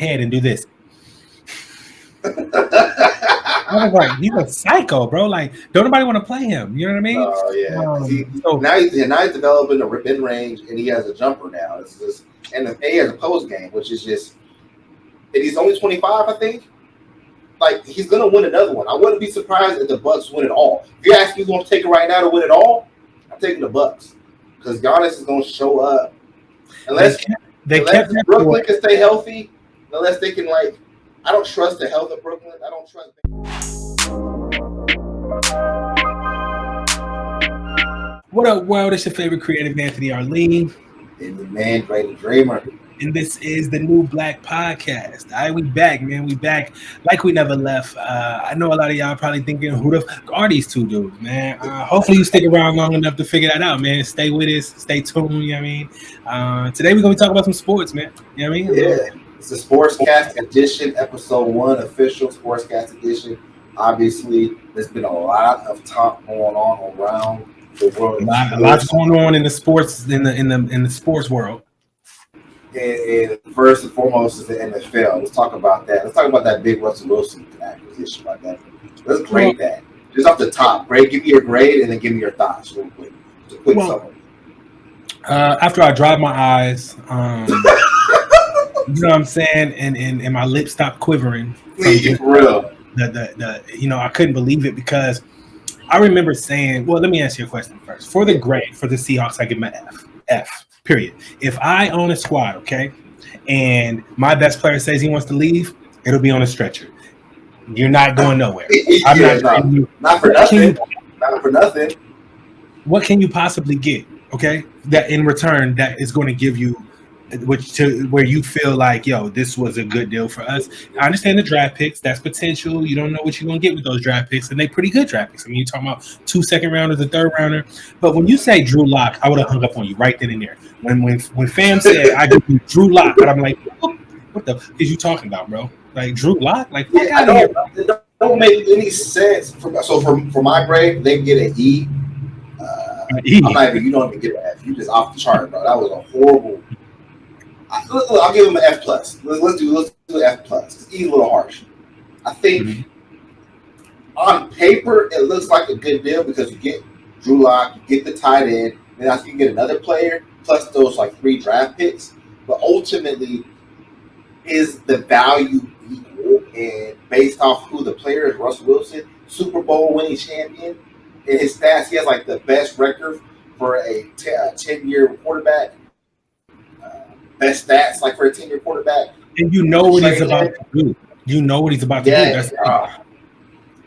head and do this. I was like, he's a psycho, bro. Like, don't nobody want to play him. You know what I mean? Oh yeah. Now he's developing a mid range, and he has a jumper now. It's just and he has a post game, which is just. And he's only 25, I think. Like he's gonna win another one. I wouldn't be surprised if the Bucks win it all. If you ask me, who's gonna take it right now to win it all? I'm taking the Bucks because Giannis is gonna show up. Unless Brooklyn can stay healthy, unless they can like. I don't trust the health of Brooklyn. I don't trust. What up, world? It's your favorite creative, Anthony Arlene. And the man, Great Dreamer. And this is the new Blaq podcast. All right, we back, man. We back like we never left. I know a lot of y'all probably thinking, who the fuck are these two dudes, man? Hopefully you stick around long enough to figure that out, man. Stay with us. Stay tuned, you know what I mean? Today we're going to be talking about some sports, man. You know what I mean? Yeah. It's the Sportscast Edition, Episode 1, official Sportscast Edition. Obviously, there's been a lot of talk going on around the world. A lot's going on in the sports in the sports world. And first and foremost is the NFL. Let's talk about that. Let's talk about that big Russell Wilson acquisition. Like that. Let's grade that. Just off the top. Grade. Give me your grade and then give me your thoughts real quick. Just a quick summary. After I dried my eyes, you know what I'm saying, and my lips stopped quivering. For real. I couldn't believe it because I remember saying, well, let me ask you a question first. For the grade for the Seahawks, I give them an F. Period. If I own a squad, okay, and my best player says he wants to leave, it'll be on a stretcher. You're not going nowhere. Not for nothing. Not for nothing. What can you possibly get? Okay, that in return that is going to give you, where you feel like, yo, this was a good deal for us. I understand the draft picks. That's potential. You don't know what you're going to get with those draft picks, and they're pretty good draft picks. I mean, you're talking about 2 second rounders, a third rounder. But when you say Drew Lock, I would have hung up on you right then and there. When fam said I give you Drew Lock, but I'm like, what the fuck is you talking about, bro? Like Drew Lock? Like, it don't make any sense. For my grade, they get an E. I'm not even. You don't even get an F. You just off the chart, bro. That was a horrible. I'll give him an F plus. Let's do F plus. It's a little harsh. I think on paper it looks like a good deal because you get Drew Lock, you get the tight end, and I think you get another player plus those like 3 draft picks. But ultimately, is the value equal? And based off who the player is, Russell Wilson, Super Bowl winning champion, and his stats, he has like the best record for a 10-year quarterback. Best stats, like for a 10-year quarterback. And you know what he's about to do. You know what he's about to do. That's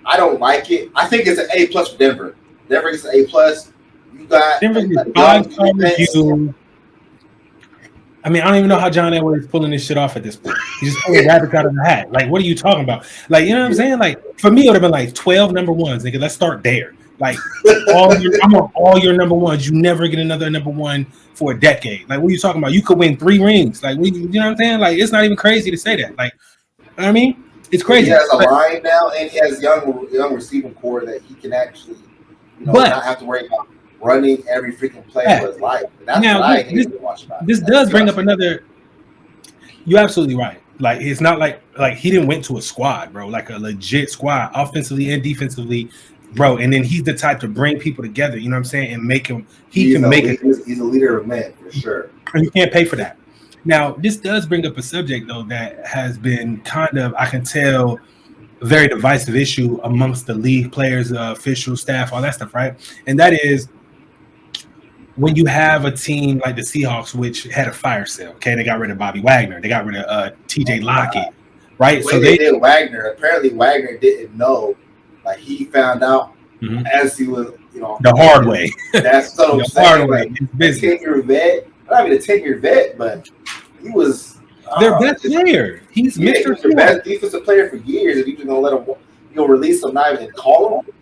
I don't like it. I think it's an A plus for Denver. Denver gets an A plus. You got Denver gets 5-star review. I mean, I don't even know how John Edwards is pulling this shit off at this point. He's just pulling rabbits out of the hat. Like, what are you talking about? Like, you know what I'm saying? Like, for me, it would have been like 12 number ones. Nigga, let's start there. Like, I'm on all your number ones. You never get another number one for a decade. Like, what are you talking about? You could win 3 rings. Like, you know what I'm saying? Like, it's not even crazy to say that. Like, you know what I mean? It's crazy. He has a line now, and he has young receiving core that he can actually, not have to worry about running every freaking play of his life. And that's what I hate to watch about. This does bring up another. You're absolutely right. Like, it's not like he didn't went to a squad, bro. Like a legit squad, offensively and defensively. Bro, and then he's the type to bring people together, you know what I'm saying, and make him. He's a leader of men for sure. And you can't pay for that. Now, this does bring up a subject though that has been kind of, I can tell, a very divisive issue amongst the league players, officials, staff, all that stuff, right? And that is when you have a team like the Seahawks, which had a fire sale. Okay, they got rid of Bobby Wagner, they got rid of T.J. Lockett, right? So they did Wagner. Apparently, Wagner didn't know. Like he found out as he was, the hard way. That's what I'm saying. Hard way. Like, a 10-year vet, not even a 10-year vet, but he was their best player. He's Mr. the best defensive player for years. And you're just gonna let him, release him, not even call him.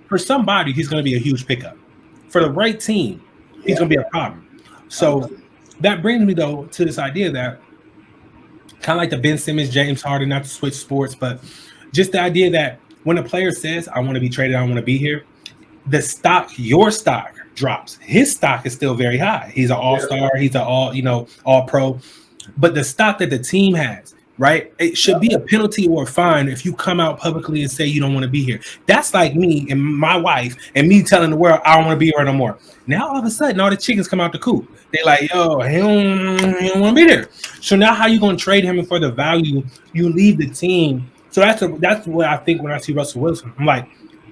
For somebody, he's gonna be a huge pickup. For the right team, he's gonna be a problem. So that brings me though to this idea that kind of like the Ben Simmons, James Harden, not to switch sports, but just the idea that when a player says, I want to be traded, I want to be here, your stock drops. His stock is still very high. He's an all-star. He's an all pro. but the stock that the team has, right? It should be a penalty or a fine if you come out publicly and say you don't want to be here. That's like me and my wife and me telling the world I don't want to be here no more. Now all of a sudden, all the chickens come out the coop. They like, yo, he don't want to be there. So now how you gonna trade him for the value? You leave the team. So that's what I think when I see Russell Wilson. I'm like,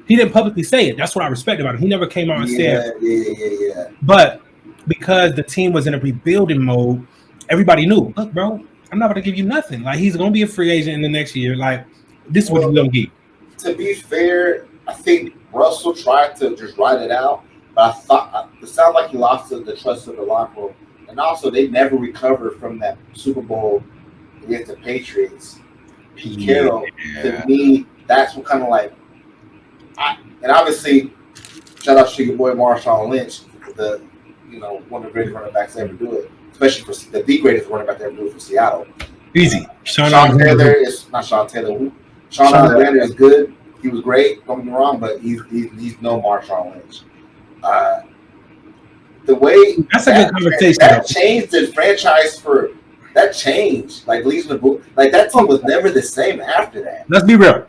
he didn't publicly say it. That's what I respect about him. He never came out and said. Yeah. But because the team was in a rebuilding mode, everybody knew, look, bro, I'm not going to give you nothing. Like, he's going to be a free agent in the next year. Like, this is what you're going to get. To be fair, I think Russell tried to just ride it out, but I thought it sounded like he lost the trust of the locker room. And also, they never recovered from that Super Bowl against the Patriots. Pete Carroll, to me, that's what kind of like, and obviously, shout out to your boy Marshawn Lynch, one of the greatest running backs to ever do it, especially for the greatest running back to ever do it for Seattle. Easy. Sean Taylor is not Sean Taylor. Sean Alexander is good. He was great. Don't get me wrong, but he's no Marshawn Lynch. The way that's a good conversation. That changed the franchise for. That changed. Like leaving the book. Like that team was never the same after that. Let's be real.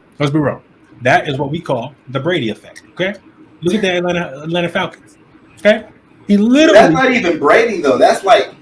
That is what we call the Brady effect. Okay. Look at the Atlanta Falcons. Okay. He literally. That's not even Brady though. That's like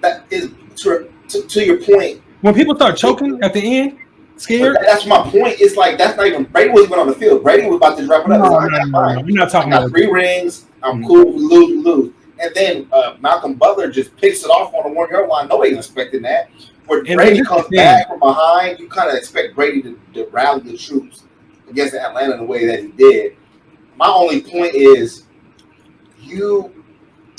that is to your point. When people start choking at the end, scared. That's my point. It's like that's not even Brady wasn't even on the field. Brady was about to wrap it up. No. We're not talking about 3 rings. I'm cool. We lose. And then Malcolm Butler just picks it off on the 1-yard line. Nobody's expecting that. When Brady comes back from behind, you kind of expect Brady to rally the troops against Atlanta in the way that he did. My only point is,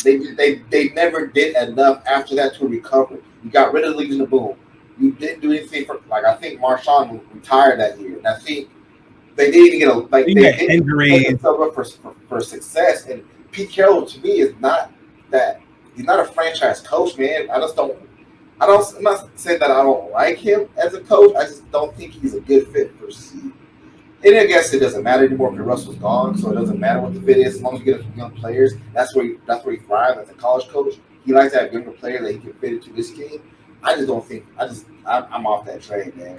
they never did enough after that to recover. You got rid of the Legion of Boom. You didn't do anything for I think Marshawn retired that year, and I think they didn't even get they didn't injuries for success. And Pete Carroll to me is not that. He's not a franchise coach, man. I'm not saying that I don't like him as a coach. I just don't think he's a good fit for C. And I guess it doesn't matter anymore because Russell's gone, so it doesn't matter what the fit is as long as you get some young players. That's where he thrives as a college coach. He likes to have younger players that he can fit into this game. I just don't think. I'm off that train, man.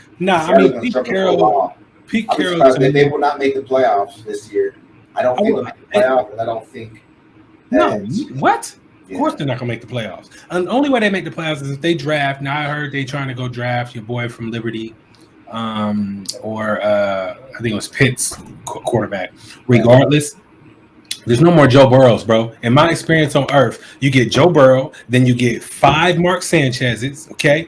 Pete Carroll. They will not make the playoffs this year. I don't think they'll make the playoffs, and I don't think. What? Of course they're not gonna make the playoffs. And the only way they make the playoffs is if they draft. Now I heard they trying to go draft your boy from Liberty, or I think it was Pitt's quarterback. Regardless, there's no more Joe Burrows, bro. In my experience on Earth, you get Joe Burrow, then you get 5 Mark Sanchez's, okay,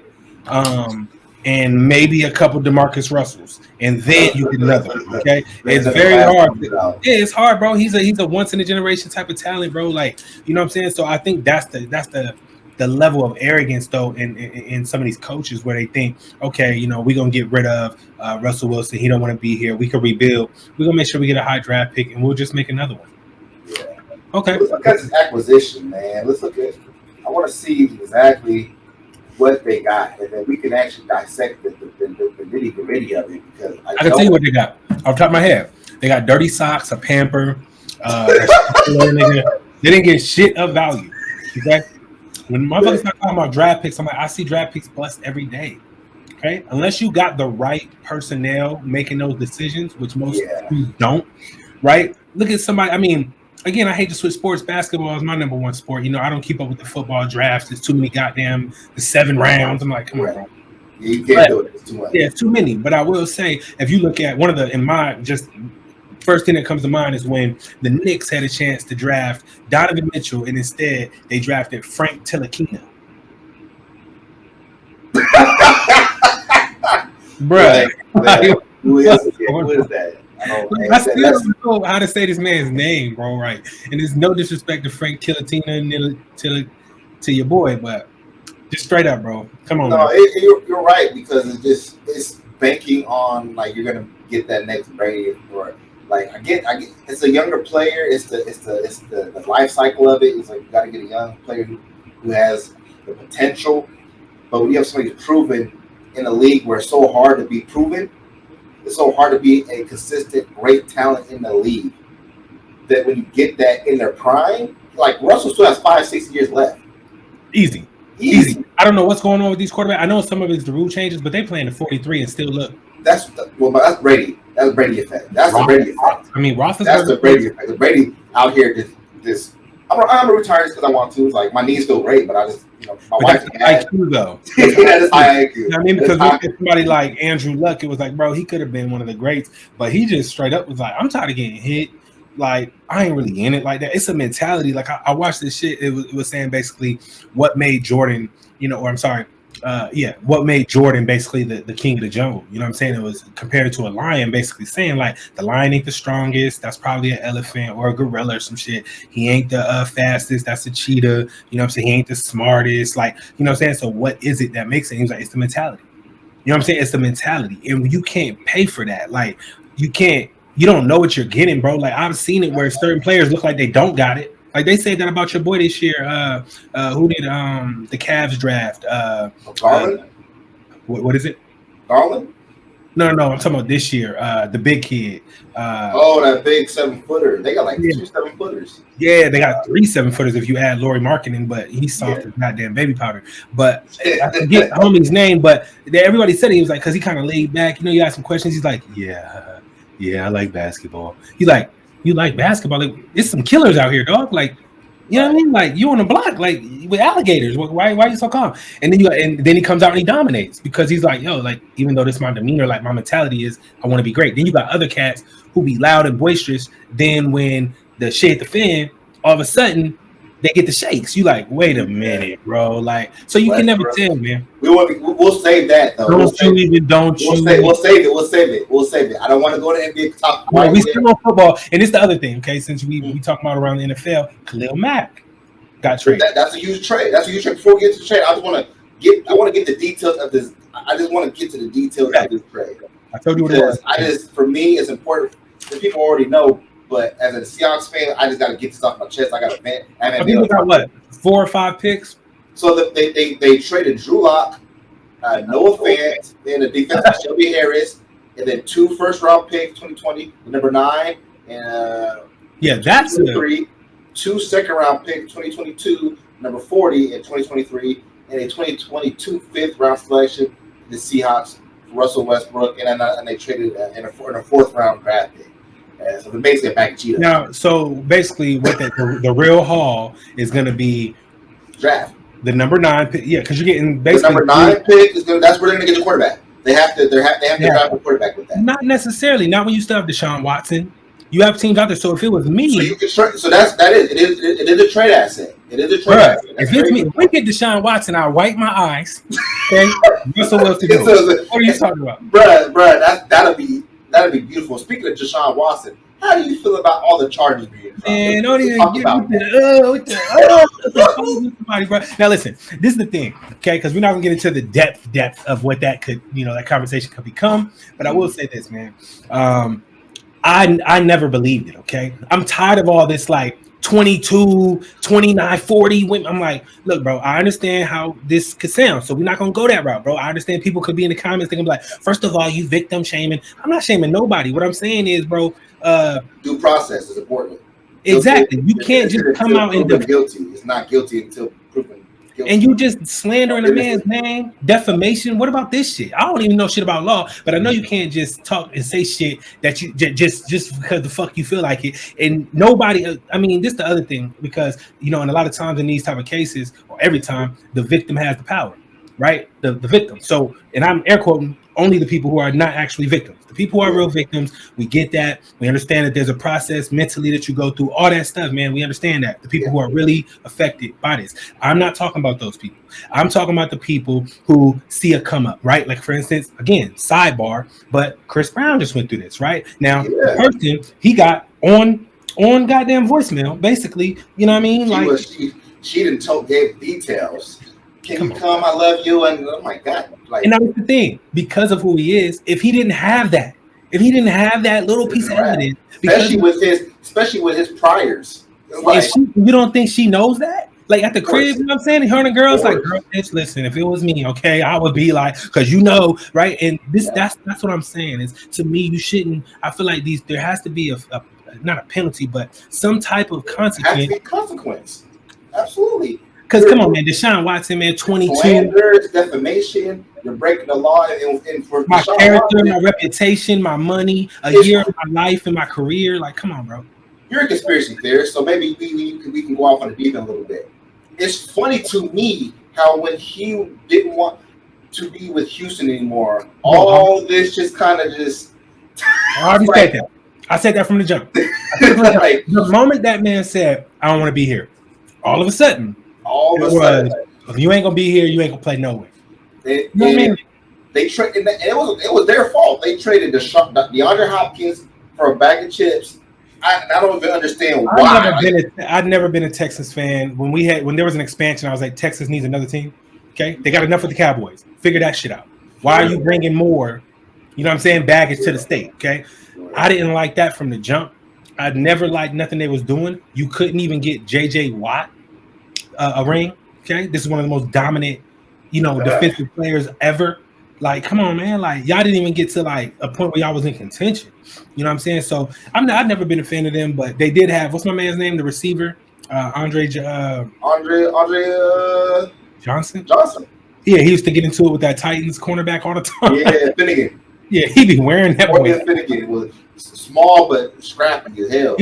and maybe a couple DeMarcus Russells, and then you get another one, okay. It's very hard. Yeah, it's hard, bro. He's a once in a generation type of talent, bro. Like, you know what I'm saying? So I think that's the level of arrogance though in some of these coaches where they think, okay, we're gonna get rid of Russell Wilson. He don't want to be here. We can rebuild. We're gonna make sure we get a high draft pick, and we'll just make another one. Yeah. Okay. Let's look at this acquisition, man. Let's look at. I want to see exactly what they got, and then we can actually dissect the nitty-gritty of it because I can tell you what they got off the top of my head. They got dirty socks, a pamper. They didn't get shit of value. Okay. When motherfuckers start talking about draft picks, I'm like, I see draft picks blessed every day. Okay, unless you got the right personnel making those decisions, which most don't. Right? Look at somebody. I mean, again, I hate to switch sports. Basketball is my number one sport. I don't keep up with the football drafts. There's too many goddamn 7 rounds. I'm like, come on, bro. You can't do it. It's too much. Yeah, it's too many. But I will say, if you look at one of the, first thing that comes to mind is when the Knicks had a chance to draft Donovan Mitchell, and instead they drafted Frank Ntilikina. Bruh. Who is that? I still don't know how to say this man's name, bro. Right, and there's no disrespect to Frank Ntilikina to your boy, but just straight up, bro. Come on. No, you're right because it's banking on like you're gonna get that next Brady or like I get it's a younger player. It's the life cycle of it. It's like you got to get a young player who has the potential, but when you have somebody who's proven in a league where it's so hard to be proven. It's so hard to be a consistent, great talent in the league that when you get that in their prime, like Russell still has 5-6 years left. Easy. I don't know what's going on with these quarterbacks. I know some of it's the rule changes, but they playing the 43 and still look. That's Brady. That's Brady effect. That's the Brady effect. I mean, Roethlisberger. That's the Brady effect. The Brady out here this. I'm gonna retire just because I want to. It's like my knees feel great, but I just my wife's IQ though. That's high IQ. You know what I mean, because look at somebody like Andrew Luck, it was like, bro, he could have been one of the greats, but he just straight up was like, I'm tired of getting hit. Like, I ain't really in it like that. It's a mentality. Like, I watched this shit. It was saying basically what made Jordan, what made Jordan basically the king of the jungle. You know what I'm saying? It was compared to a lion, basically saying like the lion ain't the strongest. That's probably an elephant or a gorilla or some shit. He ain't the fastest. That's a cheetah. You know what I'm saying? He ain't the smartest. Like, you know what I'm saying? So what is it that makes it? He was like, it's the mentality. You know what I'm saying? It's the mentality. And you can't pay for that. Like, you don't know what you're getting, bro. Like, I've seen it where certain players look like they don't got it. Like they said that about your boy this year. Who did the Cavs draft? Garland? What is it? Garland? No. I'm talking about this year. The big kid. That big 7-footer. They got like 2 7-footers. Yeah, they got 3 7-footers if you add Laurie Markkinen, but he's soft as goddamn baby powder. But I forget the homie's name, but everybody said he was like, because he kind of laid back. You know, you ask some questions. He's like, yeah, I like basketball. He's like, you like basketball? Like, there's some killers out here, dog. Like, you know what I mean? Like, you on the block, like with alligators. Why are you so calm? And then he comes out and he dominates because he's like, yo, like, even though this my demeanor, like my mentality is I want to be great. Then you got other cats who be loud and boisterous. Then when the shit hit the fan, all of a sudden they get the shakes. You like, wait a minute, bro. Like, so you can never tell, man. We'll save that though. We'll save it. I don't want to go to NBA top. Right, we still on football, and it's the other thing. Okay, since we talking about around the NFL, Khalil Mack got traded. That's a huge trade. Before we get to the trade, I want to get the details of this. I just want to get to the details of this trade. I told you what it was. For me, it's important that people already know. But as a Seahawks fan, I just got to get this off my chest. I got to vent. I think they got what, 4 or 5 picks? So they traded Drew Lock, Noah Fant, then a defensive Shelby Harris, and then 2 first-round picks, 2020, number 9, and that's 3, 2 second-round picks, 2022, number 40, and 2023, and a 2022 fifth-round selection, the Seahawks, Russell Westbrook, and they traded in a 4th-round draft pick. So they're basically a bag of Cheetos. Now, so basically, what the real haul is going to be draft the number 9 pick. Yeah, because you're getting basically the number 9 pick is that's where they're going to get the quarterback. They have to draft the quarterback with that. Not necessarily. Not when you still have Deshaun Watson. You have teams out there. So if it was me, so it is a trade asset. It is a trade asset. If it's me, if we get Deshaun Watson, I'll wipe my eyes. Okay, Russell Wilson. What are you talking about, bruh? That'll be beautiful. Speaking of Deshaun Watson, how do you feel about all the charges being dropped? Man, don't even get somebody, bro. Now listen, this is the thing, okay? Because we're not gonna get into the depth of what that could, that conversation could become. But I will say this, man. I never believed it, okay? I'm tired of all this like 22, 29, 40. I'm like, look, bro, I understand how this could sound. So we're not going to go that route, bro. I understand people could be in the comments. They're going to be like, first of all, you victim shaming. I'm not shaming nobody. What I'm saying is, bro. Due process is important. Exactly. You can't just come out and guilty. It's not guilty until proven guilty. And you just slandering a man's name, defamation. What about this shit? I don't even know shit about law, but I know you can't just talk and say shit that you just because the fuck you feel like it. And nobody, I mean, this is the other thing, because and a lot of times in these type of cases, or every time, the victim has the power, right? The victim. So, and I'm air quoting only the people who are not actually victims. The people who are real victims, we get that. We understand that there's a process mentally that you go through, all that stuff, man. We understand that. The people who are really affected by this. I'm not talking about those people. I'm talking about the people who see a come up, right? Like, for instance, again, sidebar, but Chris Brown just went through this, right? Now, the person, he got on goddamn voicemail, basically, you know what I mean? She didn't gave details. Can you come? I love you. And oh my God. And that was the thing, because of who he is, if he didn't have that little piece of evidence, especially with his priors. You don't think she knows that? Like at the crib, you know what I'm saying? Her and the girls, like, girl, bitch, listen, if it was me, okay, I would be like, because right? And that's what I'm saying. Is, to me, you shouldn't. I feel like there has to be a not a penalty, but some type of consequence. Absolutely. Because come on, man, Deshaun Watson, man, 22. Slander, defamation. You're breaking the law, and for My Deshaun character, Watson, my reputation, my money, a year of my life and my career. Like, come on, bro. You're a conspiracy theorist, so maybe we can go off on the deep end a little bit. It's funny to me how when he didn't want to be with Houston anymore, all this just kind of just. I already said that. I said that from the jump. Like, the moment that man said, "I don't want to be here," all of a sudden, if you ain't gonna be here, you ain't gonna play nowhere. You know what I mean? They traded, and it was their fault. They traded DeAndre Hopkins for a bag of chips. I don't even understand why. I've never been a Texas fan. When there was an expansion, I was like, Texas needs another team. Okay, they got enough with the Cowboys. Figure that shit out. Why are you bringing more? You know what I'm saying? Baggage to the state. Okay, I didn't like that from the jump. I'd never liked nothing they was doing. You couldn't even get J.J. Watt a ring. Okay, this is one of the most dominant, defensive players ever. Like, come on, man. Like, y'all didn't even get to like a point where y'all was in contention. You know what I'm saying? So I've never been a fan of them, but they did have, what's my man's name? The receiver, Andre Johnson. Yeah, he used to get into it with that Titans cornerback all the time. Yeah, Finnegan. Yeah, he be wearing that. Finnegan was small but scrappy as hell.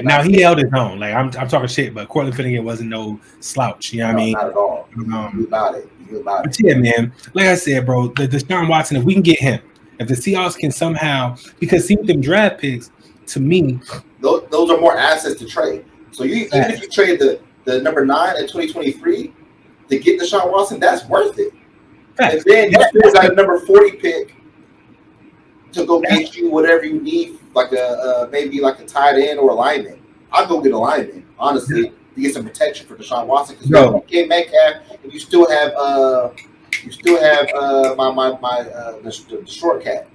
Now he held his own. Like I'm talking shit, but Cortland Finnegan wasn't no slouch. You know what I mean? Not at all. You about it. But yeah, man. Like I said, bro, the Deshaun Watson, if we can get him, if the Seahawks can somehow, because see with them draft picks, to me, those are more assets to trade. So even if you trade the number 9 in 2023 to get Deshaun Watson, that's worth it. And then you still got a number 40 pick to go get you whatever you need, like maybe like a tight end or a lineman. I'll go get a lineman, honestly, to get some protection for Deshaun Watson. Because you can't Metcalf, and you still have the short cat.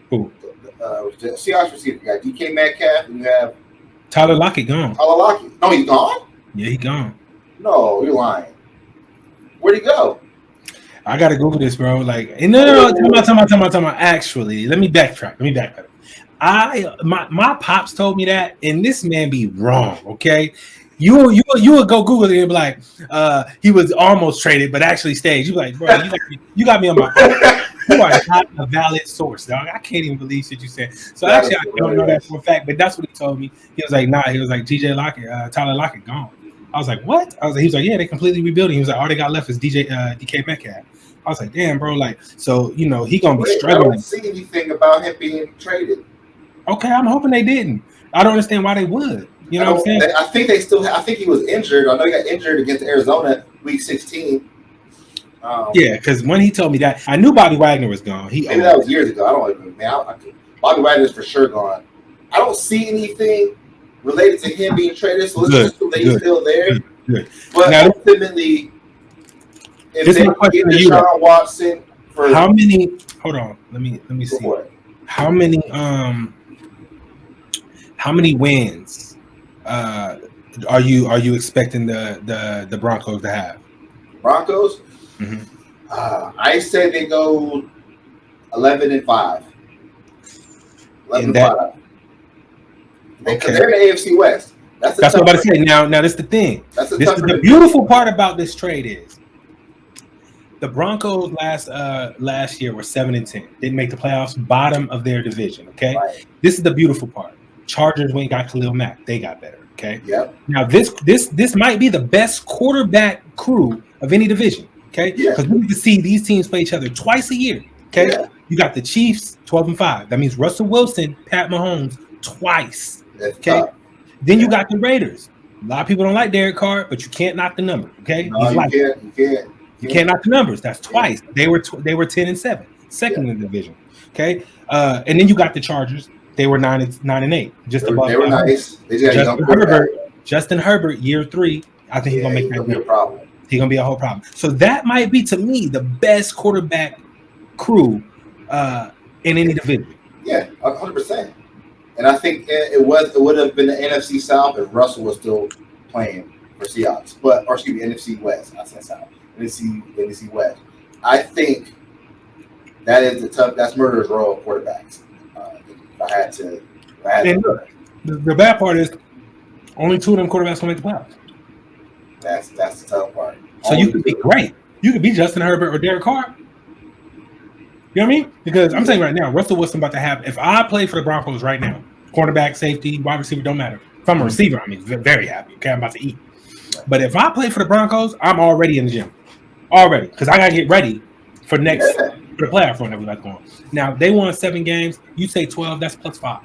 Who? The Seahawks receiver. You got DK Metcalf, and you have Tyler Lockett gone. Tyler Lockett. No, he's gone? Yeah, he gone. No, you're lying. Where'd he go? I gotta Google this, bro. Like, no. Tell me. Actually, let me backtrack. My pops told me that, and this man be wrong. Okay, you would go Google it and be like, he was almost traded, but actually stayed. You be like, bro, you got me on my. You are not a valid source, dog. I can't even believe shit you said. So actually, I don't know that for a fact, but that's what he told me. He was like, nah. He was like, TJ Lockett, Tyler Lockett gone. I was like, what? He was like, yeah, they completely rebuilding. He was like, all they got left is DK Metcalf. I was like, damn, bro, like, so, he gonna be struggling. I don't see anything about him being traded. Okay, I'm hoping they didn't. I don't understand why they would. You know what I'm saying? I think they still. I think he was injured. I know he got injured against Arizona week 16. Yeah, because when he told me that, I knew Bobby Wagner was gone. Maybe that was years ago. I don't know. Man, Bobby Wagner is for sure gone. I don't see anything related to him being traded, so let's just assume that he's still there. Good. But now, ultimately, if they get Deshaun Watson for how many? Hold on, let me see. How many wins are you expecting the Broncos to have? Broncos? Mm-hmm. I say they go 11-5. 11-5. Because they're in the AFC West. That's what I'm about to say. Now this is the thing. The beautiful part about this trade is the Broncos last year were 7-10. Didn't make the playoffs, bottom of their division. Okay, right. This is the beautiful part. Chargers went got Khalil Mack. They got better. Okay. Yep. Now this might be the best quarterback crew of any division. Okay. Because we need to see these teams play each other twice a year. Okay. Yeah. You got the Chiefs 12-5. That means Russell Wilson, Pat Mahomes twice. Okay. Then you got the Raiders. A lot of people don't like Derek Carr, but you can't knock the number. Okay. No, you can't knock the numbers. That's twice. They were 10-7, second in the division. Okay. And then you got the Chargers. They were 9-8, just above. They were nice. They Justin Herbert, year 3. I think he's gonna make that be a problem. He's gonna be a whole problem. So that might be, to me, the best quarterback crew in any division. Yeah, 100%. And I think it would have been the NFC South if Russell was still playing for Seahawks, NFC West. I said South. NFC West. I think that is that's murderer's row of quarterbacks. And look, the bad part is only 2 of them quarterbacks will make the playoffs. That's the tough part. So you could be great. You could be Justin Herbert or Derek Carr. You know what I mean? Because I'm saying right now, Russell Wilson about to have. If I play for the Broncos right now, quarterback, safety, wide receiver, don't matter. If I'm a receiver, I'm very happy. Okay, I'm about to eat. But if I play for the Broncos, I'm already in the gym. Already, because I gotta get ready for the playoff run that we like going. Now they won 7 games. You say 12, that's plus 5.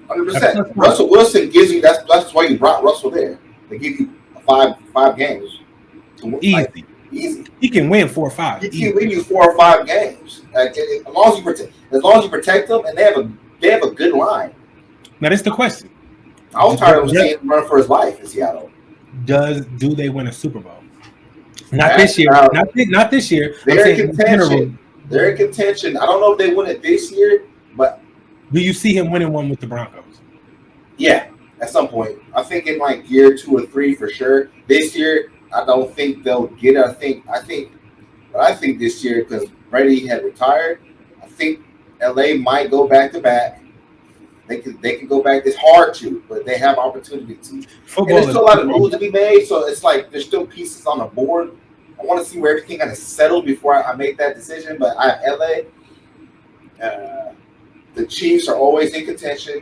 100%. Russell Wilson gives you that's why you brought Russell there. They give you five games. Easy. Easy. He can win 4 or 5. He can win you 4 or 5 games. As long as you protect them, and they have a good line. Now that's the question. I was tired of seeing him run for his life in Seattle. Do they win a Super Bowl? Not this year. Not this year. They're in contention. They're in contention. I don't know if they win it this year, but do you see him winning one with the Broncos? Yeah, at some point. I think in like year 2 or 3 for sure. This year, I don't think they'll get it. I think this year, because Brady had retired, I think LA might go back to back. They can go back. It's hard to, but they have opportunity to. Football, and there's still a lot of moves to be made, so it's like there's still pieces on the board. I want to see where everything kind of settled before I make that decision. But I have LA. The Chiefs are always in contention.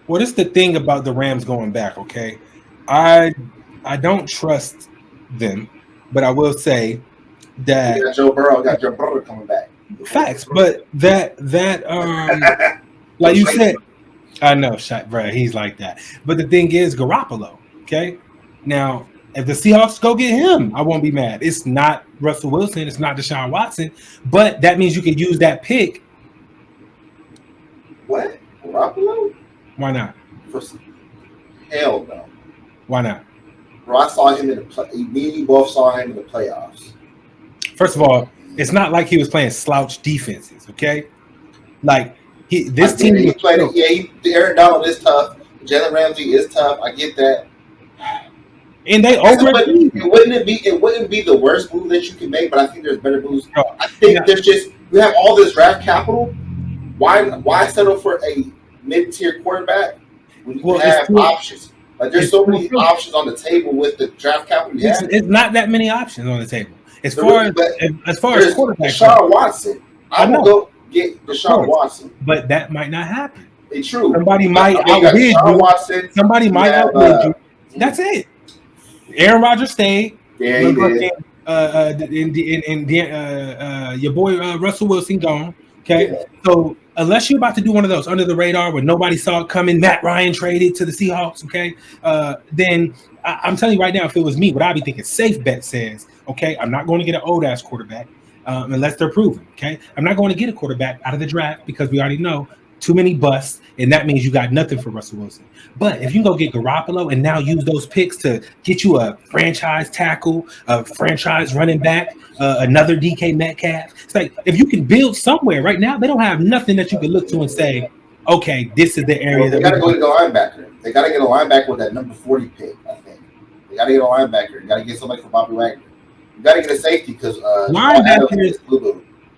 Well, this is the thing about the Rams going back. Okay, I don't trust them, but I will say that you got Joe Burrow coming back. Facts, but that like you said. I know, bro. He's like that. But the thing is, Garoppolo. Okay, now if the Seahawks go get him, I won't be mad. It's not Russell Wilson. It's not Deshaun Watson. But that means you could use that pick. What? Garoppolo? Why not? Hell no. Why not? Bro, I saw him in the play. Me and you both saw him in the playoffs. First of all, it's not like he was playing slouch defenses. Okay, like. This team he played. Aaron Donald is tough. Jalen Ramsey is tough. I get that. And they it wouldn't be the worst move that you can make, but I think there's better moves. I think there's just you have all this draft capital. Why settle for a mid-tier quarterback when you have options? Like there's so many options on the table with the draft capital. It's not that many options on the table as far as quarterback. Deshaun Watson. I will go get Deshaun Watson, but that might not happen. It's true. Somebody might outbid you. Somebody might outbid you. That's it. Aaron Rodgers stayed. Yeah, he did. Your boy Russell Wilson gone. Okay, yeah. So unless you're about to do one of those under the radar where nobody saw it coming, Matt Ryan traded to the Seahawks. Okay, then I'm telling you right now, if it was me, what I'd be thinking, safe bet says, okay, I'm not going to get an old ass quarterback. Unless they're proven, okay? I'm not going to get a quarterback out of the draft because we already know too many busts, and that means you got nothing for Russell Wilson. But if you can go get Garoppolo and now use those picks to get you a franchise tackle, a franchise running back, another DK Metcalf, it's like if you can build somewhere right now, they don't have nothing that you can look to and say, okay, this is the area. They got to go get a linebacker. They got to get a linebacker with that number 40 pick, I think. They got to get a linebacker. You got to get somebody for Bobby Wagner. You got to get a safety because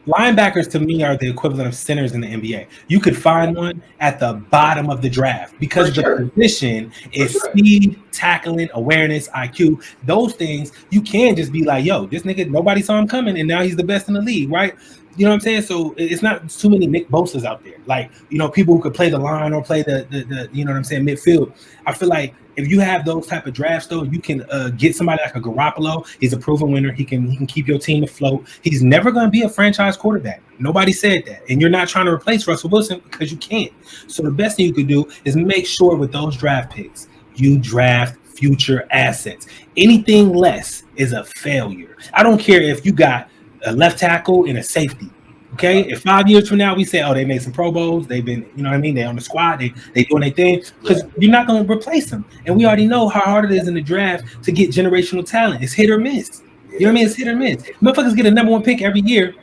linebackers to me are the equivalent of centers in the NBA. You could find one at the bottom of the draft because the position is speed, tackling, awareness, IQ. Those things you can just be like, yo, this nigga, nobody saw him coming, and now he's the best in the league, right? You know what I'm saying? So it's not too many Nick Bosa's out there. Like, you know, people who could play the line or play the you know what I'm saying, midfield. I feel like if you have those type of drafts, though, you can get somebody like a Garoppolo. He's a proven winner. He can keep your team afloat. He's never going to be a franchise quarterback. Nobody said that. And you're not trying to replace Russell Wilson because you can't. So the best thing you could do is make sure with those draft picks, you draft future assets. Anything less is a failure. I don't care if you got a left tackle and a safety. Okay, if 5 years from now we say, oh, they made some Pro Bowls, they've been, you know what I mean, they on the squad, they doing their thing, because you're not going to replace them. And we already know how hard it is in the draft to get generational talent. It's hit or miss. You know what I mean? It's hit or miss. Motherfuckers get a number 1 pick every year.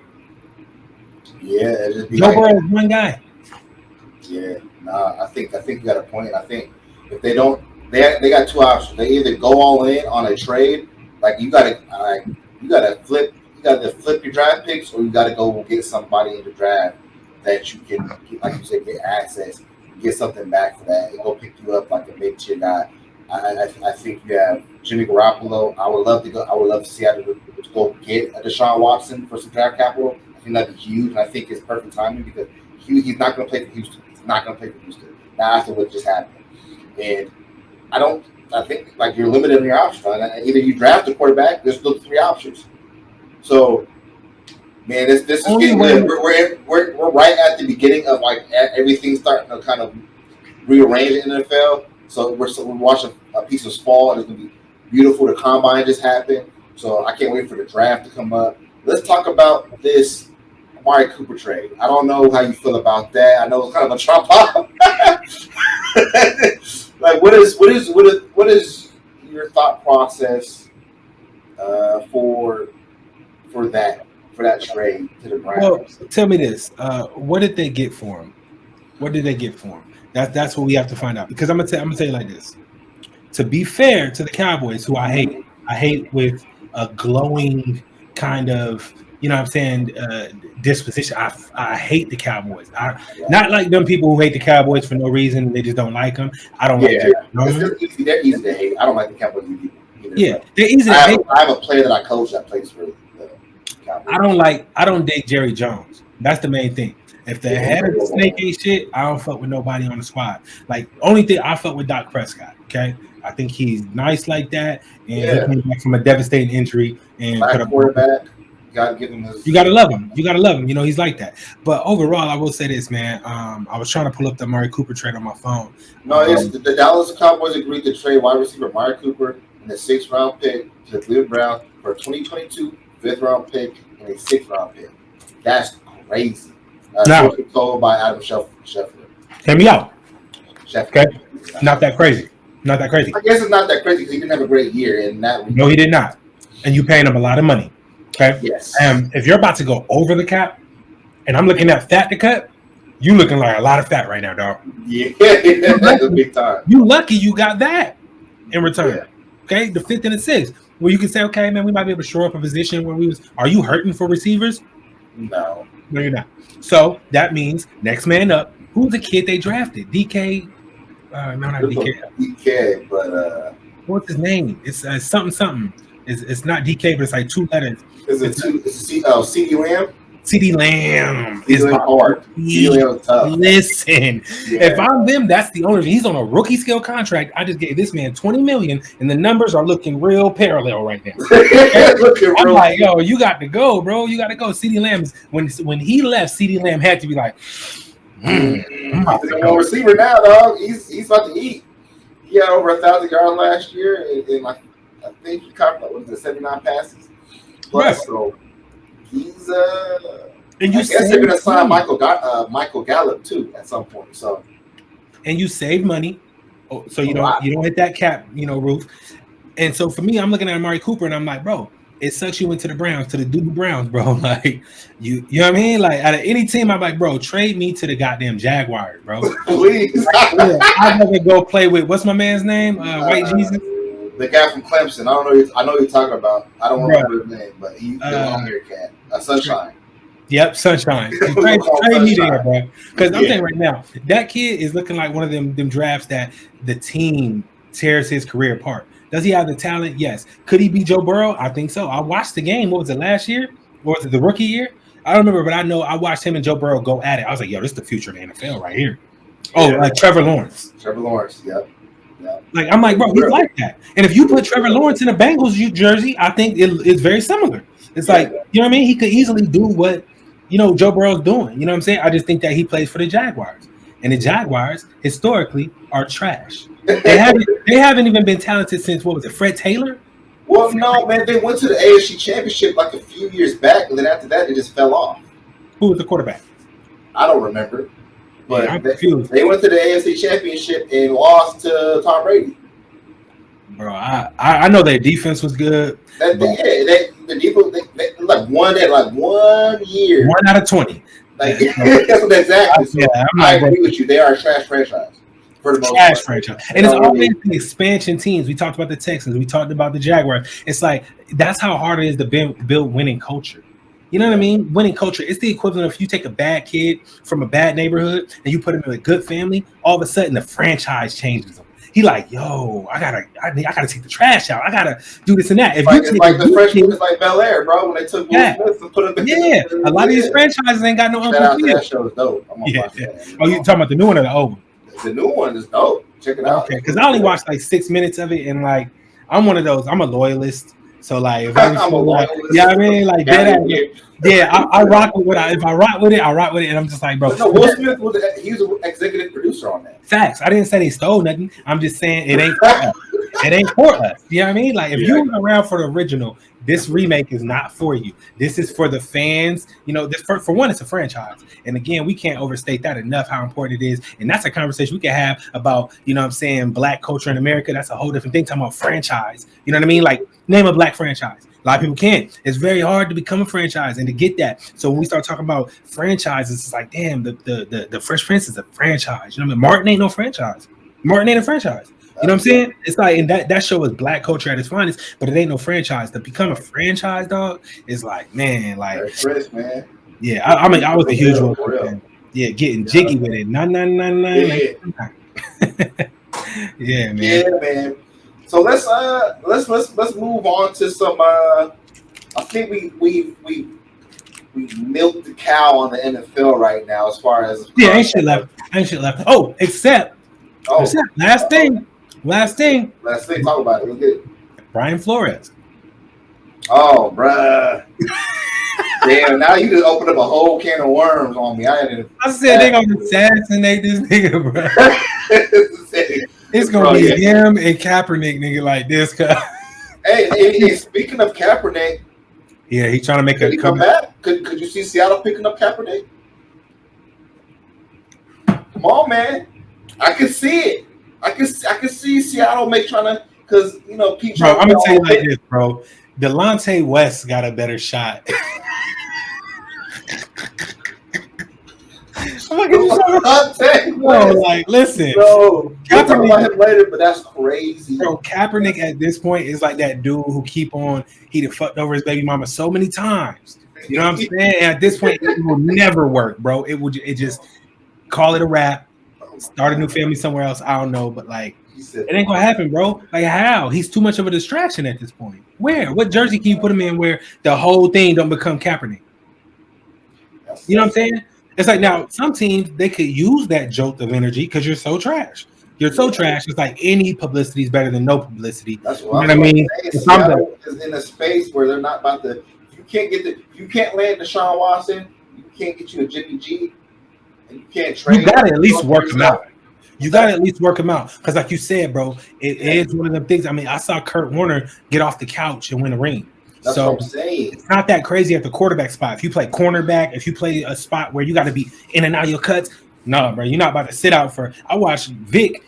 Yeah, just Joe Burrow is one guy. Yeah, I think you got a point. I think if they don't, they got 2 options. They either go all in on a trade, like you got to flip. You got to flip your draft picks, or you got to go get somebody in the draft that you can, like you said, get access, get something back for that, and go pick you up like a mid-tier guy. I think you have Jimmy Garoppolo. I would love to go. I would love to see how to go get a Deshaun Watson for some draft capital. I think that'd be huge, and I think it's perfect timing because he's not going to play for Houston. He's not going to play for Houston. Now after what just happened, and I think like you're limited in your options. Right? Either you draft a quarterback. There's still 3 options. So, man, this is getting good. We're right at the beginning of like everything starting to kind of rearrange in the NFL. So we're watching a piece of fall, and it's gonna be beautiful. The combine just happened, so I can't wait for the draft to come up. Let's talk about this Amari Cooper trade. I don't know how you feel about that. I know it's kind of a chop up. Like, what is your thought process for that trade to the Browns? Well, tell me this: what did they get for him? What did they get for him? That's what we have to find out. Because I'm gonna tell you like this. To be fair to the Cowboys, who I hate with a glowing kind of, you know what I'm saying, disposition. I hate the Cowboys. Not like them people who hate the Cowboys for no reason. They just don't like them. I don't like them. They're easy to hate. I don't like the Cowboys either. Yeah, they're easy to hate. I have a player that I coach that plays for the Cowboys. I don't dig Jerry Jones. That's the main thing. If the head of the snake ain't shit, I don't fuck with nobody on the squad. Like, only thing I fuck with Dak Prescott. Okay, I think he's nice like that, and he came back from a devastating injury and put up quarterback. You gotta give him his. You gotta love him. You gotta love him. You know, he's like that. But overall, I will say this, man. I was trying to pull up the Amari Cooper trade on my phone. No, it's the Dallas Cowboys agreed to trade wide receiver Amari Cooper and a 6th-round pick to the Cleveland Browns for a 2022 5th-round pick and a 6th-round pick. That's crazy. Now, told by Adam Scheffler. Hear me out. Okay, not that crazy. Not that crazy. I guess it's not that crazy because he didn't have a great year in that. No, he did not. And you paying him a lot of money. Okay. Yes. If you're about to go over the cap, and I'm looking at fat to cut, you looking like a lot of fat right now, dog. Yeah, that's a big time. You lucky you got that in return. Yeah. Okay, the 5th and the 6th, where you can say, okay, man, we might be able to shore up a position where we was. Are you hurting for receivers? No, you're not. So that means next man up. Who's the kid they drafted? DK. No, not DK. DK, but what's his name? It's something. It's not DK, but it's like 2 letters. CD Lamb? CD Lamb is hard. Listen, if I'm them, that's the only reason. He's on a rookie scale contract. I just gave this man $20 million, and the numbers are looking real parallel right now. I'm like, yo, you got to go, bro. You got to go. CD Lamb, when he left, CD Lamb had to be like, he's a receiver now, dog. He's about to eat. He had over 1,000 yards last year, and I think he caught 79 passes. Right. So he's and you I guess they're gonna sign Michael Gallup too at some point. So and you save money, so you don't hit that cap, roof. And so for me, I'm looking at Amari Cooper and I'm like, bro, it sucks you went to the Browns, to the Doobie Browns, bro. Like you know what I mean? Like out of any team, I'm like, bro, trade me to the goddamn Jaguars, bro. Please. I'd rather go play with what's my man's name? White Jesus. The guy from Clemson. I know you're talking about. I don't remember his name, but he's the long-haired cat. Sunshine. Yep, Sunshine. Trade me there, bro. Because I'm saying right now, that kid is looking like one of them drafts that the team tears his career apart. Does he have the talent? Yes. Could he be Joe Burrow? I think so. I watched the game. What was it, last year? Or was it the rookie year? I don't remember, but I know I watched him and Joe Burrow go at it. I was like, yo, this is the future of the NFL right here. Oh, Trevor Lawrence. Yep. Like I'm like, bro, he's like that. And if you put Trevor Lawrence in a Bengals jersey, I think it's very similar. It's like, you know what I mean? He could easily do what, Joe Burrow's doing. You know what I'm saying? I just think that he plays for the Jaguars. And the Jaguars, historically, are trash. They haven't even been talented since, what was it, Fred Taylor? Well, no, man, they went to the AFC Championship like a few years back, and then after that, it just fell off. Who was the quarterback? I don't remember. But I'm confused. They went to the AFC Championship and lost to Tom Brady. Bro, I know their defense was good. The defense they like one at 1 year. 1 out of 20. Like that's what exactly. So I agree with you. They are a trash franchise. For the most trash franchise. And it's always the expansion teams. We talked about the Texans. We talked about the Jaguars. It's like that's how hard it is to build winning culture. You know what I mean? Winning culture. It's the equivalent of if you take a bad kid from a bad neighborhood and you put him in a good family, all of a sudden the franchise changes them. he like, yo, I gotta take the trash out. I gotta do this and that. If it's like the freshman, it's like Bel Air, bro. When they took Will Smith and put him in a lot of these franchises ain't got no Uncle Phil. That show is dope. I'm gonna watch that. Oh, you talking about the new one or the old one? The new one is dope. Check it out. Okay, because I only watched like 6 minutes of it, and like I'm one of those. I'm a loyalist. So like, if I'm a loyalist, I mean, like I rock with if I rock with it, I rock with it, and I'm just like, bro. No, Will Smith he was an executive producer on that. Facts. I didn't say they stole nothing. I'm just saying it ain't for us. It ain't for us. You know what I mean? Like if you were around for the original, this remake is not for you. This is for the fans. You know, this for one, it's a franchise. And again, we can't overstate that enough how important it is. And that's a conversation we can have about, you know what I'm saying, Black culture in America. That's a whole different thing. Talking about franchise. You know what I mean? Like name a Black franchise. A lot of people can't. It's very hard to become a franchise and to get that. So when we start talking about franchises, it's like, damn, the Fresh Prince is a franchise. You know what I mean? Martin ain't no franchise. Martin ain't a franchise. You know what I'm saying? It's like, and that show is Black culture at its finest, but it ain't no franchise. To become a franchise, dog, is like, man, like, Chris, man. Yeah, I mean, I was a huge one. Man. Yeah, getting jiggy with it. Nah. Yeah, man. Yeah, man. So let's move on to some. I think we milked the cow on the NFL right now as far as ain't shit left. Oh, except last thing. Talk about it. Let's get it. Brian Flores. Oh, bruh. Damn, now you just opened up a whole can of worms on me. I said they gonna assassinate this nigga, bro. It's gonna be him and Kaepernick, nigga, like this. Hey, speaking of Kaepernick, yeah, he's trying to make a comeback. Could you see Seattle picking up Kaepernick? Come on, man. I can see it. I can see Seattle trying to, because you know, Pete. Bro, I'm gonna tell you like this, bro. Delonte West got a better shot. Bro, like, listen. Bro, we'll talk about him later, but that's crazy. Bro, Kaepernick at this point is like that dude who he done fucked over his baby mama so many times. You know what I'm saying? At this point, it will never work, bro. It just call it a wrap. Start a new family somewhere else. I don't know, but like, it ain't gonna happen, bro. Like, how? He's too much of a distraction at this point. Where? What jersey can you put him in where the whole thing don't become Kaepernick? You know what I'm saying? It's like, now some teams, they could use that jolt of energy because you're so trash. You're so trash. It's like any publicity is better than no publicity. That's what I mean. Seattle is in a space where they're not about to. You can't land Deshaun Watson. You can't get you a Jimmy G. And you can't trade. You gotta at least work them out. You gotta at least work them out because, like you said, bro, it is one of the things. I mean, I saw Kurt Warner get off the couch and win a ring. That's what I'm saying. It's not that crazy at the quarterback spot. If you play cornerback, if you play a spot where you got to be in and out of your cuts, no, bro, you're not about to sit out for. I watched Vic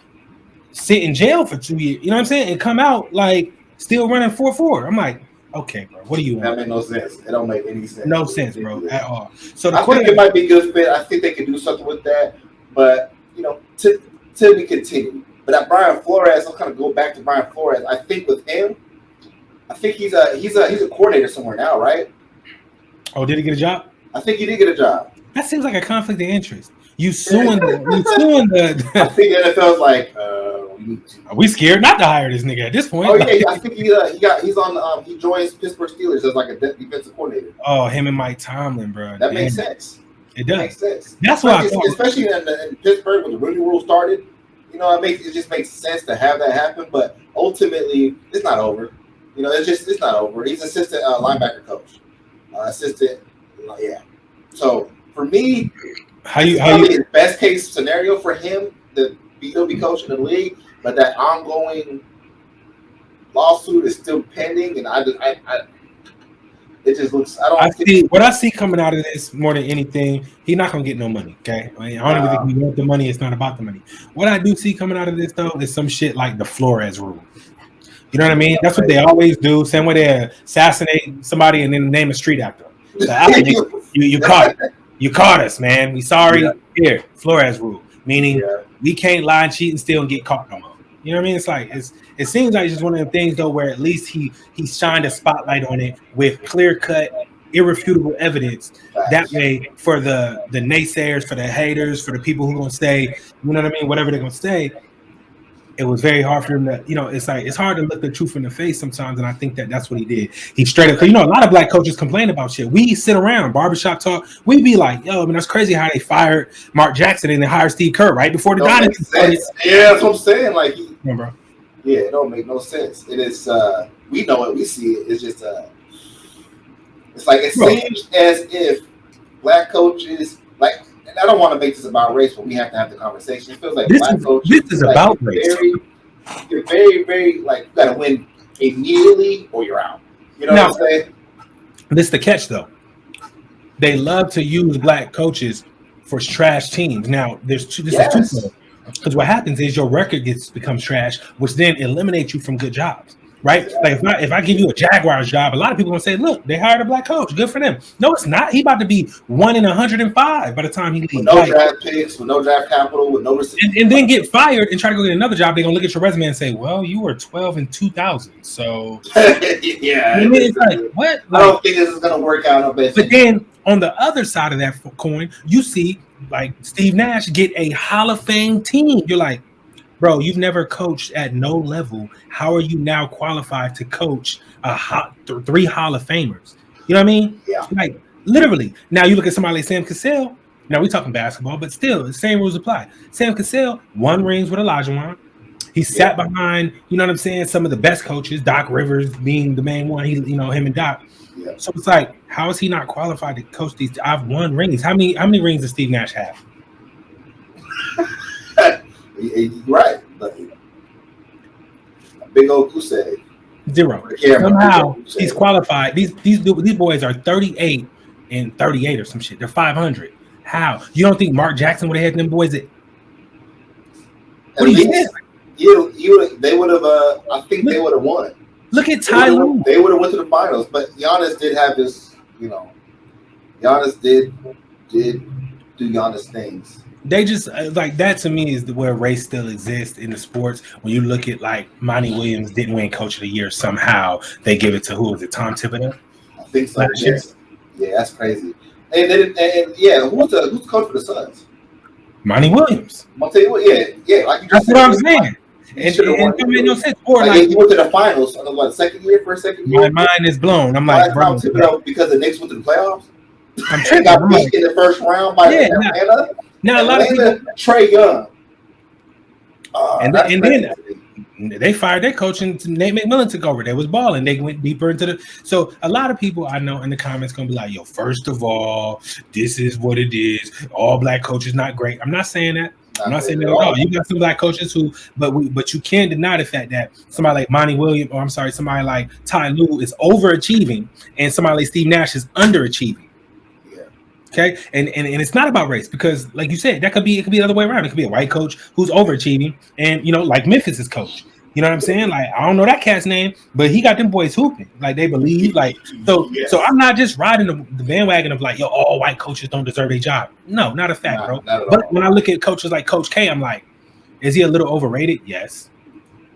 sit in jail for 2 years. You know what I'm saying? And come out like still running 4-4. I'm like, okay, bro, what do you want? That makes no sense. It don't make any sense. No sense, bro, at all. So I think it might be a good fit. I think they could do something with that, but you know, to be continued. But at Brian Flores, I'll kind of go back to Brian Flores. I think with him, I think he's a coordinator somewhere now, right? Oh, did he get a job? I think he did get a job. That seems like a conflict of interest. You suing the. I think the NFL's like, are we scared not to hire this nigga at this point? Oh yeah, I think he's on. He joins Pittsburgh Steelers as like a defensive coordinator. Oh, him and Mike Tomlin, bro. That makes sense. It does. Makes sense. That's why, especially in Pittsburgh when the Rooney Rule started. You know, it just makes sense to have that happen. But ultimately, it's not over. You know, it's not over. He's assistant linebacker coach, yeah. So for me, probably the best case scenario for him to be coaching the league, but that ongoing lawsuit is still pending, and it just looks. What I see coming out of this more than anything, he's not gonna get no money. Okay, I don't even think he wants the money. It's not about the money. What I do see coming out of this though is some shit like the Flores rule. You know what I mean? That's what they always do. Same way they assassinate somebody and then name a street actor. So, you caught it. You caught us, man. We sorry. Yeah. Here, Flores rule, meaning we can't lie and cheat and steal and get caught no more. You know what I mean? It's like it seems like it's just one of them things though, where at least he shined a spotlight on it with clear cut, irrefutable evidence. That way, for the naysayers, for the haters, for the people who are gonna say, you know what I mean, whatever they're gonna say. it was very hard for him to, it's like it's hard to look the truth in the face sometimes, and I think that's what he did. He straight up, because a lot of black coaches complain about shit. We sit around barbershop talk, we be like, yo, I mean, that's crazy how they fired Mark Jackson and they hired Steve Kerr right before the dynasty started. Yeah, that's what I'm saying. Like, bro. Yeah, it don't make no sense. It is. We know it. We see it. It's just. It's like it seems as if black coaches like. And I don't want to make this about race, but we have to have the conversation. It feels like black coaches. This is like about race. You're very, very like you got to win immediately or you're out. You know what I'm saying? This is the catch, though. They love to use black coaches for trash teams. Now, there's two. This is twofold. Because what happens is your record becomes trash, which then eliminates you from good jobs, right? Like if I give you a Jaguars job, a lot of people gonna say, "Look, they hired a black coach. Good for them." No, it's not. He about to be 1 in 105 by the time he leaves. With no draft picks, with no draft capital, with no and then get fired and try to go get another job. They're gonna look at your resume and say, "Well, you were 12 in 2000." So yeah, it's like what? I don't think this is gonna work out. But then on the other side of that coin, you see. Like Steve Nash get a Hall of Fame team. You're like, bro, you've never coached at no level. How are you now qualified to coach 3 Hall of Famers? You know what I mean? Yeah. Like literally. Now you look at somebody like Sam Cassell. Now we're talking basketball, but still the same rules apply. Sam Cassell won rings with Olajuwon. He sat behind, you know what I'm saying, some of the best coaches, Doc Rivers being the main one. Him and Doc. Yeah. So it's like, how is he not qualified to coach these? I've won rings. How many rings does Steve Nash have? Right. But a big old goose egg. 0. Somehow he's qualified. These boys are 38 and 38 or some shit. They're 500. How? You don't think Mark Jackson would have had them boys at? What do you think? They would have. I think they would have won. Look at Ty Lue. They would have went to the finals, but Giannis did have this. Giannis did do Giannis things. They just like that to me is where race still exists in the sports. When you look at like Monty Williams didn't win Coach of the Year, somehow they give it to who was it? Tom Thibodeau. I think so. Yeah, that's crazy. And who's the coach for the Suns? Monty Williams. Yeah. Like you just that's what I'm saying. And it made no sense. Or like he went to the finals on the second year. My mind is blown. I'm like, bro, because the Knicks went to the playoffs. I'm tripping. Got beat in the first round by Atlanta. Now a lot of people Trae Young. And then they fired their coach and Nate McMillan took over. They was balling. They went deeper into the. So a lot of people I know in the comments gonna be like, "Yo, first of all, this is what it is. All black coaches not great." I'm not saying that. I'm not saying that at all. You got some black coaches who, but you can't deny the fact that somebody like Monty Williams, or I'm sorry, somebody like Ty Lue is overachieving, and somebody like Steve Nash is underachieving. Yeah. Okay, and it's not about race because, like you said, it could be the other way around. It could be a white coach who's overachieving, and like Memphis's coach. You know what I'm saying? Like, I don't know that cat's name, but he got them boys hooping. Like, they believe. Like, so I'm not just riding the bandwagon of like, yo, all white coaches don't deserve a job. No, not a fact, bro. But when I look at coaches like Coach K, I'm like, is he a little overrated? Yes.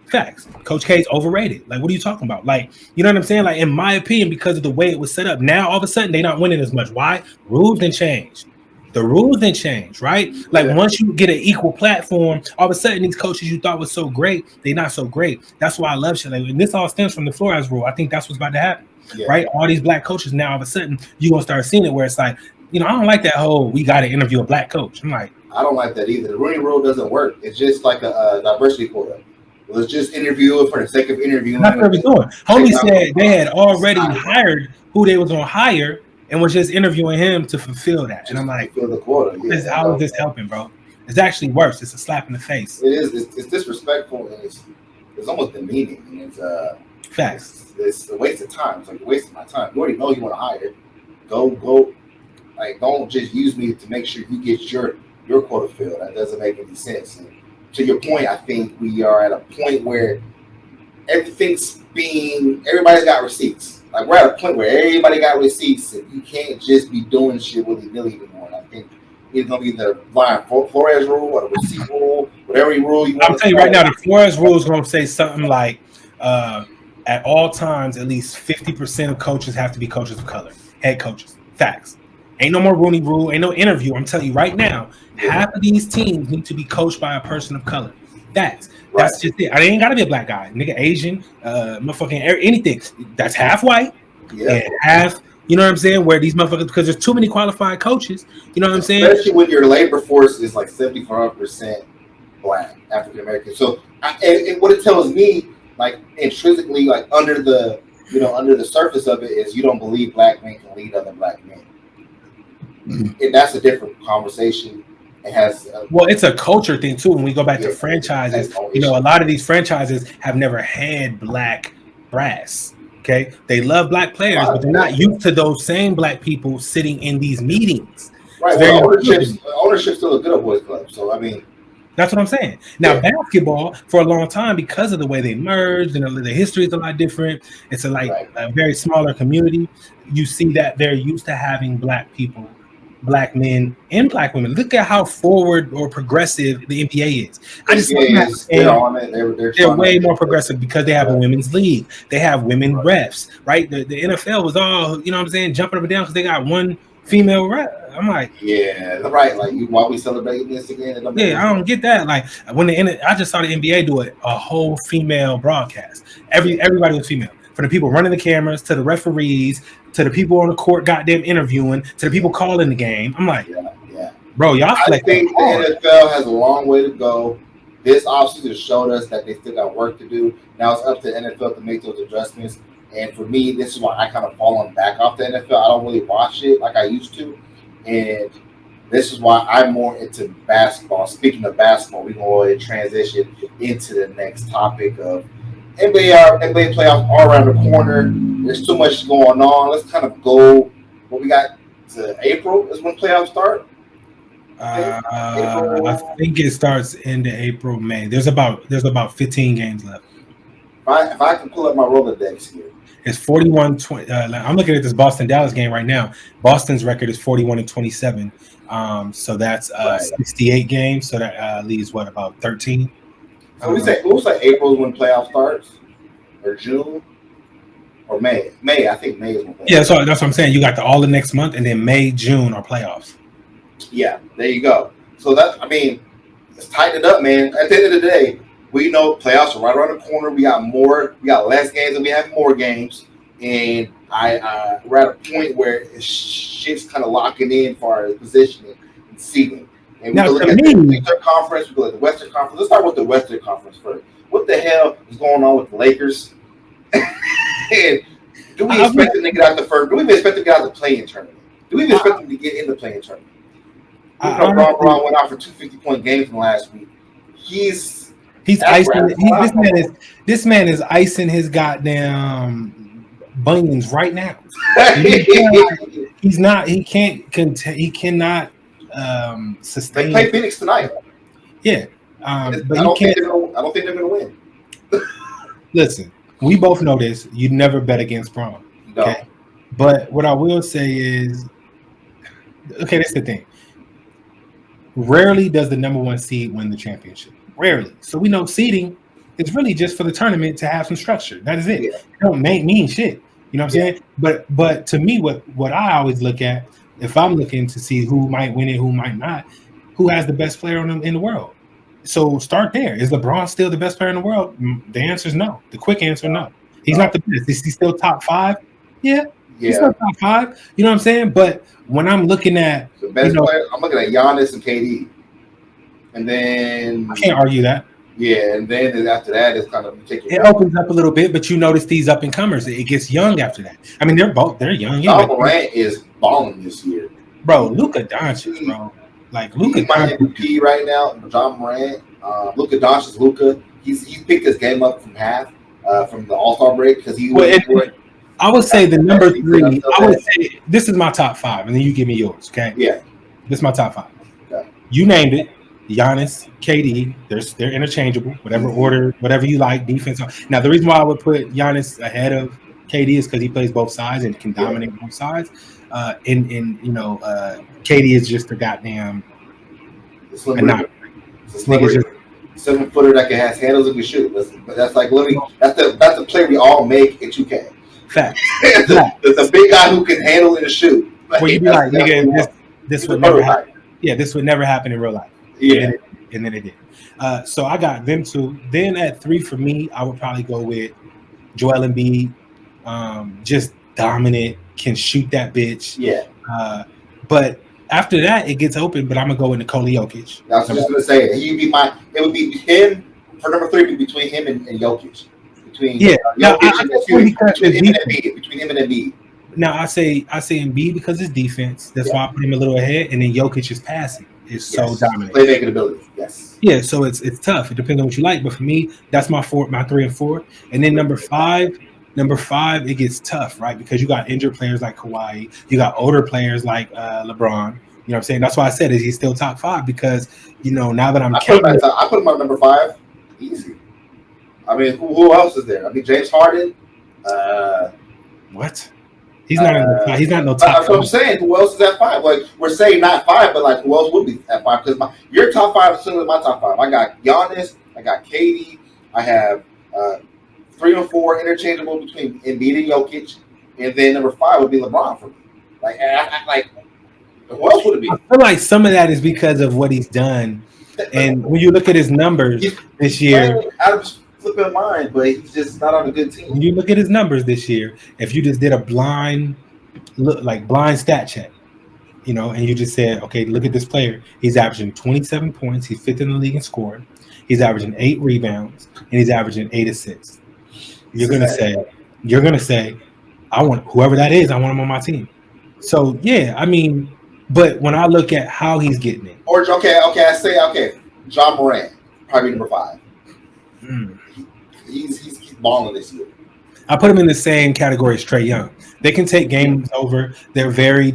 Facts. Coach K is overrated. Like, what are you talking about? Like, you know what I'm saying? Like, in my opinion, because of the way it was set up, now all of a sudden they're not winning as much. Why? Rules didn't change. The rules didn't change, right? Like once you get an equal platform, all of a sudden these coaches you thought was so great, they're not so great. That's why I love shit. Like, and this all stems from the Flores rule. I think that's what's about to happen, right? All these black coaches now, all of a sudden, you're gonna start seeing it where it's like, I don't like that whole we got to interview a black coach. I'm like, I don't like that either. The Rooney rule doesn't work. It's just like a diversity quota. Let's just interview it for the sake of interviewing. That's what we're doing. Homie said they had already hired who they was gonna hire. And was just interviewing him to fulfill that. And I'm like, fulfill the quota. How is this helping, bro? It's actually worse. It's a slap in the face. It is. It's disrespectful and it's almost demeaning. And it's facts. It's a waste of time. It's like you're wasting my time. You already know you want to hire. Go. Like, don't just use me to make sure you get your quota filled. That doesn't make any sense. And to your point, I think we are at a point where everybody's got receipts. Like, we're at a point where everybody got receipts and you can't just be doing shit willy-nilly anymore. And I think it's going to be the Flores rule or the receipt rule, whatever rule you want. I'll tell you right now, the Flores rule is going to say something like, at all times, at least 50% of coaches have to be coaches of color, head coaches. Facts. Ain't no more Rooney rule. Ain't no interview. I'm telling you right now, half of these teams need to be coached by a person of color. That's just it. I ain't gotta be a black guy, nigga, Asian, motherfucking anything. That's half white and half. You know what I'm saying? Where these motherfuckers, because there's too many qualified coaches. You know what I'm saying? Especially when your labor force is like 75% black, African American. So, and what it tells me, like intrinsically, like under the surface of it, is you don't believe black men can lead other black men, and that's a different conversation. It has it's a culture thing too. When we go back to franchises, a lot of these franchises have never had black brass. Okay, they love black players, but they're not used to those same black people sitting in these meetings. Right. Well, ownership's still a good boys club. So I mean, that's what I'm saying. Now, basketball for a long time, because of the way they merged and the history is a lot different. It's a very smaller community. You see that they're used to having black people, black men and black women. Look at how forward or progressive the NBA is. They're way more progressive because they have a women's league. They have women refs, right? The NFL was all, you know what I'm saying, jumping up and down because they got one female ref. I'm like, right. Like, why we celebrating this again? I don't get that. Like when I just saw the NBA do a whole female broadcast. Everybody was female. From the people running the cameras to the referees to the people on the court, goddamn interviewing to the people calling the game. I'm like, bro, y'all. I think the NFL has a long way to go. This offseason showed us that they still got work to do. Now it's up to the NFL to make those adjustments. And for me, this is why I kind of fallen back off the NFL. I don't really watch it like I used to. And this is why I'm more into basketball. Speaking of basketball, we're going to transition into the next topic of NBA playoffs all around the corner. There's too much going on. Let's kind of go what we got to April is when playoffs start. I think it starts into April, May. There's about 15 games left. If I can pull up my Rolodex here. It's 41-20. I'm looking at this Boston-Dallas game right now. Boston's record is 41-27. So that's 68 games. So that leaves about 13. So we say April is when playoff starts, or June, or May. I think May is when playoffs. Yeah, so that's what I'm saying. You got all the next month, and then May, June are playoffs. Yeah, there you go. So let's tighten it up, man. At the end of the day, we know playoffs are right around the corner. We got less games and we have more games. And we're at a point where shit's kind of locking in for our positioning and seeding. And we look at the Eastern Conference, we look at the Western Conference. Let's start with the Western Conference first. What the hell is going on with the Lakers? And do we expect them to get out the first? Do we even expect them to get out the play-in tournament? Do we even expect them to get in the play-in tournament? Lebron went out for 250-point games from last week. He's icing. This man is icing his goddamn bunions right now. He's not. He can't. He cannot sustain. They play Phoenix tonight. Yeah, but I don't think they're gonna win. Listen, we both know this. You never bet against Braun. Okay, but what I will say is, that's the thing. Rarely does the number one seed win the championship. Rarely. So we know seeding is really just for the tournament to have some structure. That is it. Yeah. It don't mean shit. You know what I'm saying? But to me, what I always look at, if I'm looking to see who might win it, who might not, who has the best player in the world. So start there. Is LeBron still the best player in the world? The answer is no. The quick answer, no. He's not the best. Is he still top 5? Yeah. He's still top 5. You know what I'm saying? But when I'm looking at the best player, I'm looking at Giannis and KD. And then I can't argue that. Yeah, and then after that, it's kind of it opens up a little bit, but you notice these up and comers. It gets young after that. I mean, they're young. John Morant is balling this year, bro. Luka Doncic, bro. Like Luka, my MVP right now. John Morant, Luka Doncic, Luka. He's picked his game up from half from the All-Star break because he was. I would say the number 3. I would say this is my top 5, and then you give me yours. Okay. Yeah. This is my top 5. Okay. You named it. Giannis, KD, they're interchangeable, whatever order, whatever you like, defense. Now, the reason why I would put Giannis ahead of KD is because he plays both sides and can dominate both sides. KD is just a goddamn. It's a 7-footer that can have handles and can shoot. That's like literally that's the play we all make in 2K. Fact. the big guy who can handle and shoot. Where you be like, nigga, this would never happen. Yeah, this would never happen in real life. Yeah. and then it did. So I got them two. Then at 3 for me, I would probably go with Joel Embiid. Just dominant, can shoot that bitch. Yeah. But after that, it gets open. But I'm gonna go with Nikola Jokic. I was just gonna say it would be him for number 3. Would be between him and Jokic. Between him and Embiid. Now I say Embiid because his defense. That's why I put him a little ahead, and then Jokic's passing is so dominant. Playmaking ability, yes. Yeah, so it's tough. It depends on what you like, but for me, that's my 3 and 4. And then number five, it gets tough, right? Because you got injured players like Kawhi, you got older players like LeBron. You know what I'm saying? That's why I said is he's still top 5 because now that I put him on number 5, easy. I mean, who else is there? I mean, James Harden. What? He's not in the top. He's not no top. That's what I'm saying. Who else is at 5? Like we're saying not 5, but like who else would be at 5? Because your top 5 is similar to my top 5. I got Giannis. I got KD. I have 3 and 4 interchangeable between Embiid and Jokic, and then number 5 would be LeBron for me. Like, who else would it be? I feel like some of that is because of what he's done, and when you look at his numbers this year, out of his flipping mind, but he's just not on a good team. When you look at his numbers this year, if you just did a blind stat check, and you just said, okay, look at this player. He's averaging 27 points. He's 5th in the league in scoring. He's averaging 8 rebounds, and he's averaging 8 assists. You're gonna say, I want whoever that is. I want him on my team. So yeah, I mean, but when I look at how he's getting it, I say John Morant, probably number 5. He's balling this year. I put him in the same category as Trae Young. They can take games over. They're very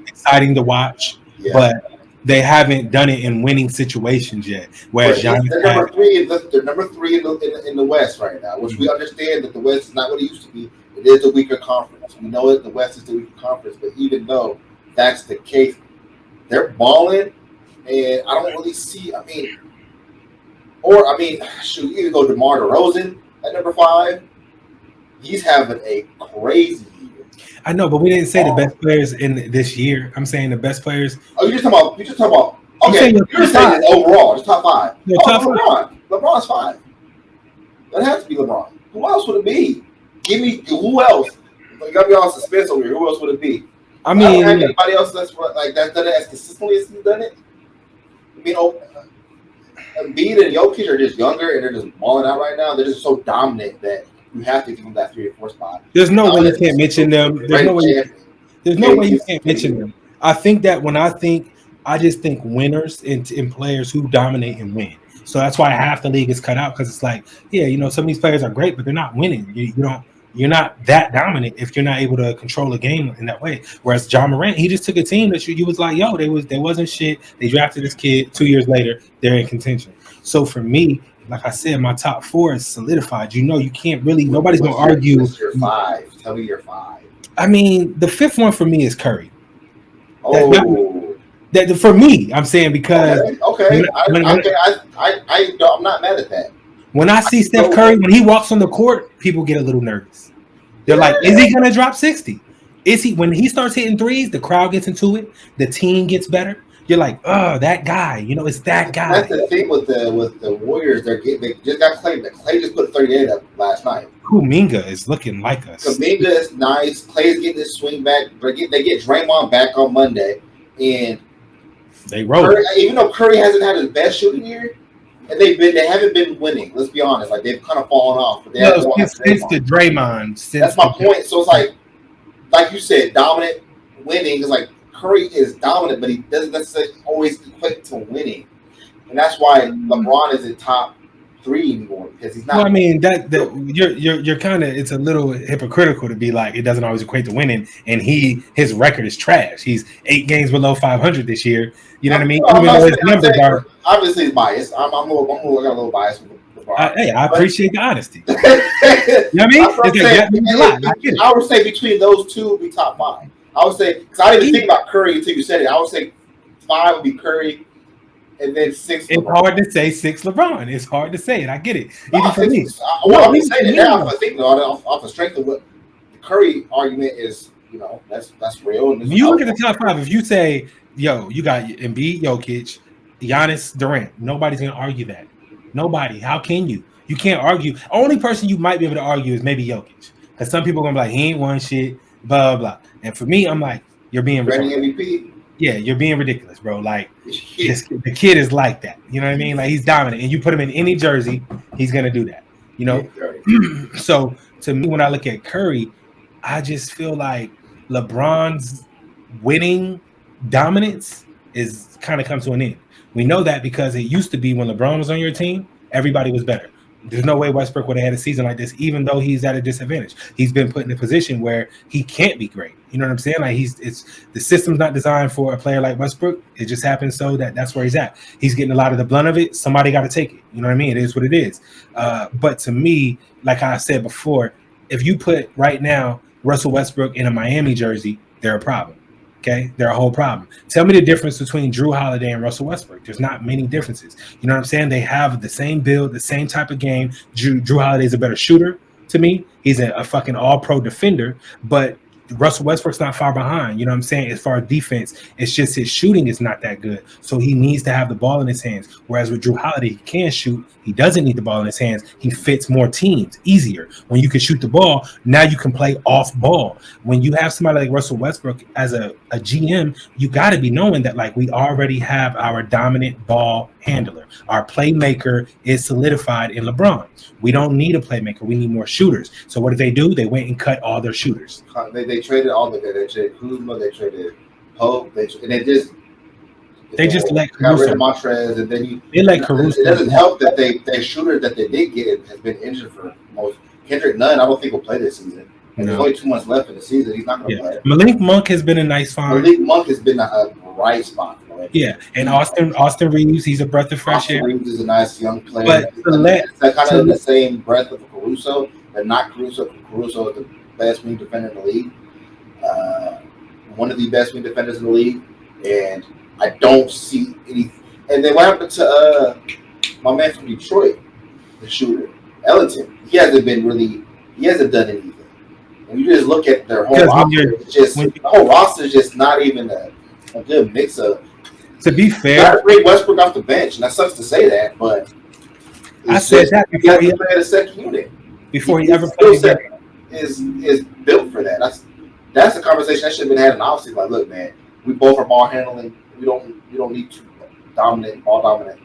exciting to watch, but they haven't done it in winning situations yet. Whereas they're number 3. They're number 3 in the West right now, which we understand that the West is not what it used to be. It is a weaker conference. We know that the West is the weaker conference, but even though that's the case, they're balling, and I don't really see. Shoot, you can go DeMar DeRozan at number 5. He's having a crazy year. I know, but we didn't say the best players in this year. I'm saying the best players. Oh, you're just talking about. Okay, you're saying overall, just top 5. LeBron. LeBron's 5. That has to be LeBron. Who else would it be? Give me who else? You got me all suspense over here. Who else would it be? I mean, I don't have anybody else that's done it as consistently as he's done it. I mean, Embiid and Jokic are just younger and they're just balling out right now. They're just so dominant that you have to give them that 3 or 4 spot. There's no way you can't mention them. There's no way you can't mention them. I think that I just think winners in players who dominate and win. So that's why half the league is cut out because it's like, some of these players are great, but they're not winning. You're not that dominant if you're not able to control a game in that way. Whereas John Morant, he just took a team that you was like, they wasn't shit. They drafted this kid. 2 years later, they're in contention. So for me, like I said, my top 4 is solidified. You can't really. Nobody's gonna argue. What's your 5? Tell me your 5. I mean, the 5th one for me is Curry. That for me, I'm saying because I'm not mad at that. When I see Steph Curry, when he walks on the court, people get a little nervous. They're like, is he gonna drop 60? Is he when he starts hitting threes, the crowd gets into it, the team gets better. You're like, oh, that guy, it's that guy. That's the thing with the Warriors. They just got Clay. Clay just put 38 up last night. Kuminga is looking like us. Kuminga is nice. Clay's getting his swing back. They get Draymond back on Monday, and they roll. Even though Curry hasn't had his best shooting year, and they haven't been winning. Let's be honest. Like they've kind of fallen off. But since the Draymond. That's my point. So it's like you said, dominant winning is like. Curry is dominant, but he doesn't necessarily always equate to winning, and that's why LeBron is in top 3 anymore because he's not. Well, I mean that you're kind of it's a little hypocritical to be like it doesn't always equate to winning, and his record is trash. He's 8 games below 500 this year. You know what I mean? Even though his numbers are obviously it's biased. I got a little bias with LeBron. Hey, I appreciate the honesty. You know what I mean? I would say between those two would be top 5. I would say, because I didn't even think about Curry until you said it. I would say 5 would be Curry, and then 6. It's hard to say 6 LeBron. It's hard to say it. I get it. Even for me. Well, I'm saying it now. I think off the strength of what the Curry argument is, that's real. You look at the top 5. If you say, you got Embiid, Jokic, Giannis, Durant. Nobody's gonna argue that. Nobody. How can you? You can't argue. Only person you might be able to argue is maybe Jokic, because some people are gonna be like, he ain't won shit, blah blah blah. And for me, I'm like, you're being MVP. Yeah, you're being ridiculous, bro. Like the kid is like that. You know what I mean? Like he's dominant, and you put him in any jersey, he's gonna do that. You know. So to me, when I look at Curry, I just feel like LeBron's winning dominance is kind of come to an end. We know that because it used to be when LeBron was on your team, everybody was better. There's no way Westbrook would have had a season like this, even though he's at a disadvantage. He's been put in a position where he can't be great. You know what I'm saying? Like the system's not designed for a player like Westbrook. It just happens so that's where he's at. He's getting a lot of the blunt of it. Somebody got to take it. You know what I mean? It is what it is. But to me, like I said before, if you put right now Russell Westbrook in a Miami jersey, they're a problem. Okay, they're a whole problem. Tell me the difference between Drew Holiday and Russell Westbrook. There's not many differences. You know what I'm saying? They have the same build, the same type of game. Drew Holiday's a better shooter to me. He's a fucking all-pro defender, but Russell Westbrook's not far behind. You know what I'm saying? As far as defense, it's just his shooting is not that good. So he needs to have the ball in his hands. Whereas with Drew Holiday, he can shoot. He doesn't need the ball in his hands. He fits more teams easier. When you can shoot the ball, now you can play off ball. When you have somebody like Russell Westbrook as a GM, you got to be knowing that like we already have our dominant ball handler. Our playmaker is solidified in LeBron. We don't need a playmaker. We need more shooters. So what did they do? They went and cut all their shooters. They traded all the guys. They traded Kuzma. They traded Pope. They just let got rid of Montrez, and then they let Caruso. It doesn't help that their shooter that they did get has been injured for most. Kendrick Nunn, I don't think will play this season. And There's only 2 months left in the season. He's not going to play. Malik Monk has been a nice find. Malik Monk has been a bright spot. Yeah, and Austin Reeves, he's a breath of fresh air. Austin Reeves is a nice young player. But it's kind of in the same breath of Caruso, but not Caruso. Caruso is the best wing defender in the league. One of the best wing defenders in the league, and I don't see any. And then what happened to my man from Detroit, the shooter, Ellington? He hasn't done anything. And you just look at their whole roster. The whole roster is just not even a good mix of. To be fair, you got to bring Westbrook off the bench, and that sucks to say that, but I said that before he played a second unit. Before he ever played again. Is built for that. That's a conversation that should have been had in the offseason. Like, look, man, we both are ball handling. We don't need two ball dominant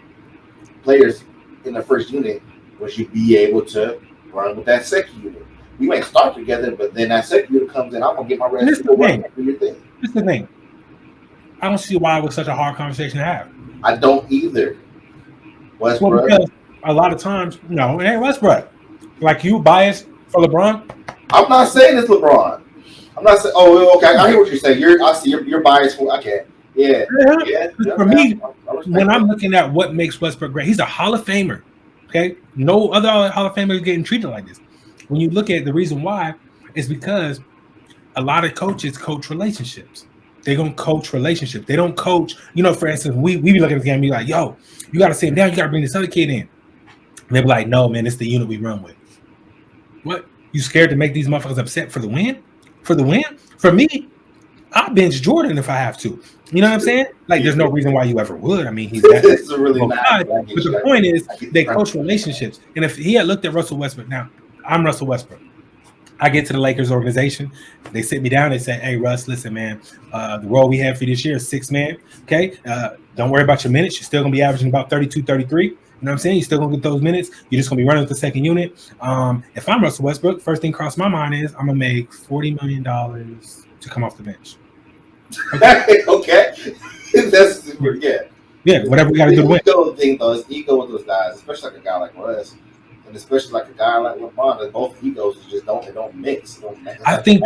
players in the first unit. We should be able to run with that second unit. We might start together, but then that second unit comes in. I'm gonna get my rest. This is the thing. I don't see why it was such a hard conversation to have. I don't either. Westbrook. Well, because a lot of times, no, it ain't Westbrook. Like you biased for LeBron. I'm not saying it's LeBron. I'm not saying. Oh, okay. I hear what you're saying. I see you're biased for. Okay. Yeah. For me, when I'm looking at what makes Westbrook great, he's a Hall of Famer. Okay, no other Hall of Famer is getting treated like this. When you look at the reason why, is because a lot of coaches coach relationships. They're gonna coach relationships. They don't coach. You know, for instance, we be looking at the game and be like, "Yo, you gotta sit him down. You gotta bring this other kid in." And they be like, "No, man, it's the unit we run with." What? You scared to make these motherfuckers upset for the win? For the win? For me, I'll bench Jordan if I have to. You know what I'm saying? Like, there's no reason why you ever would. I mean, he's that. It's really not. But the point is, they coach relationships. And if he had looked at Russell Westbrook, now I'm Russell Westbrook. I get to the Lakers organization. They sit me down. They say, "Hey, Russ, listen, man. The role we have for this year is 6-man. Okay, don't worry about your minutes. You're still gonna be averaging about 32, 33. You know what I'm saying? You're still gonna get those minutes. You're just gonna be running with the second unit. If I'm Russell Westbrook, first thing crossed my mind is I'm gonna make $40 million to come off the bench. Okay, okay. That's yeah. Whatever we gotta do to win. It's ego with those guys, especially like a guy like Russ. And especially like a guy like LeBron, that both egos just don't mix. I think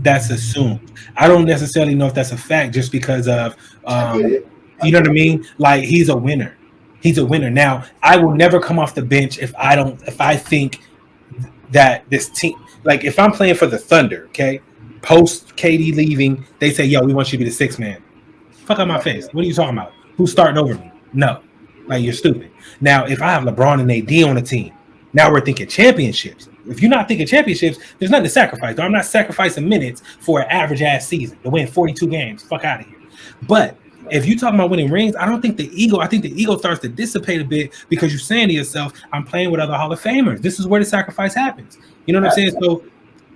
that's assumed. I don't necessarily know if that's a fact, just because of you know what I mean. Like he's a winner. He's a winner. Now I will never come off the bench if I think that this team, like if I'm playing for the Thunder, okay, post KD leaving, they say, "Yo, we want you to be the 6-man." Fuck out my face. What are you talking about? Who's starting over me? No. Like, you're stupid. Now, if I have LeBron and AD on the team, now we're thinking championships. If you're not thinking championships, there's nothing to sacrifice. I'm not sacrificing minutes for an average-ass season to win 42 games. Fuck out of here. But If you talking about winning rings, I don't think the ego. I think the ego starts to dissipate a bit because you're saying to yourself, "I'm playing with other Hall of Famers. This is where the sacrifice happens." You know what I'm saying? So,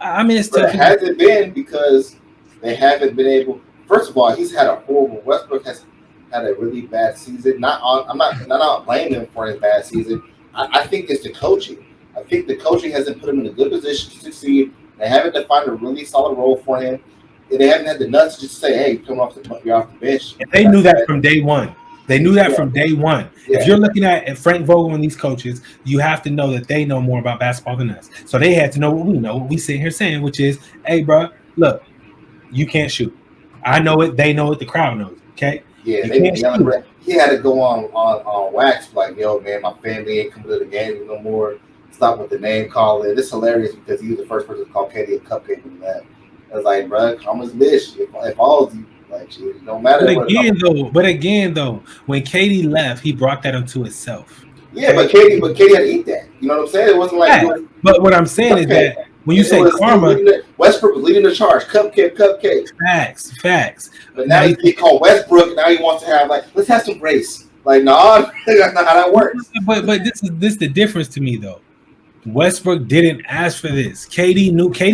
I mean, it's tough. It hasn't been because they haven't been able. First of all, he's had a horrible. Westbrook has had a really bad season. I'm not blaming him for his bad season. I think it's the coaching. I think the coaching hasn't put him in a good position to succeed. They haven't defined a really solid role for him. They haven't had the nuts to just say, "Hey, you're off the bench." And they knew that from day one. They knew that from day one. Yeah. If you're looking at Frank Vogel and these coaches, you have to know that they know more about basketball than us. So they had to know what we know, what we sit here saying, which is, "Hey, bro, look, you can't shoot. I know it. They know it. The crowd knows. Okay." Yeah, he had to go on wax like, "Yo, man, my family ain't coming to the game no more. Stop with the name calling." It's hilarious because he was the first person to call Katie a cupcake and that. I was like, bro, calm his bitch. If all of you, like, it don't matter. But again, though, when Katie left, he brought that onto himself. Yeah, but Katie had to eat that. You know what I'm saying? It wasn't like. But what I'm saying is that when you say karma, Westbrook was leading the charge. Cupcake. Facts. But now he called Westbrook. Now he wants to have let's have some grace. Like, no, that's not how that works. But this is the difference to me though. Westbrook didn't ask for this. Katie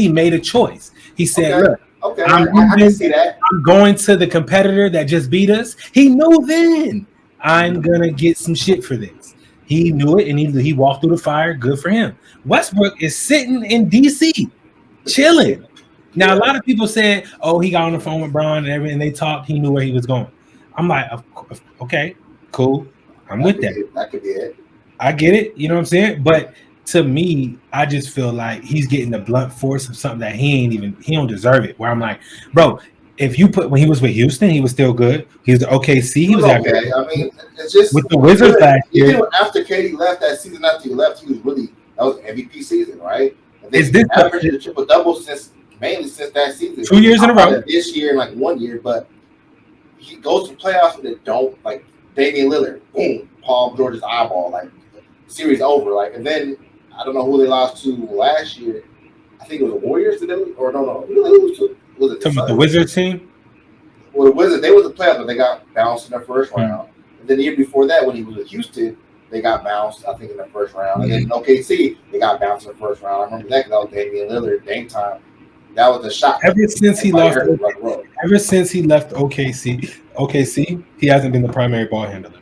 made a choice. He said, "Look, I can see that. I'm going to the competitor that just beat us." He knew then I'm gonna get some shit for this. He knew it, and he walked through the fire. Good for him. Westbrook is sitting in DC, chilling. Now, a lot of people said, "Oh, he got on the phone with Bron and they talked. He knew where he was going." I'm like, "Okay, cool. I'm with that. That could be it. I get it. You know what I'm saying?" But to me, I just feel like he's getting the blunt force of something that he don't deserve it. Where I'm like, bro, if you when he was with Houston, he was still good. He was the OKC. He was okay. I mean, it's just with the Wizards last year. Even after Katie left that season, after he left, he was that was MVP season, right? Is this average the triple double mainly since that season? 2 years in a row. This year and 1 year, but he goes to playoffs and it don't like Damian Lillard, boom, Paul George's eyeball, series over, and then. I don't know who they lost to last year. I think it was the Warriors. Who lose to? Was it the Wizards team? Well, the Wizards, they was the playoffs, but they got bounced in their first round. And then the year before that, when he was with Houston, they got bounced, I think, in the first round. And then in OKC, they got bounced in the first round. I remember that because that was Damian Lillard, Dame time. That was the shot. Ever since he left OKC, he hasn't been the primary ball handler.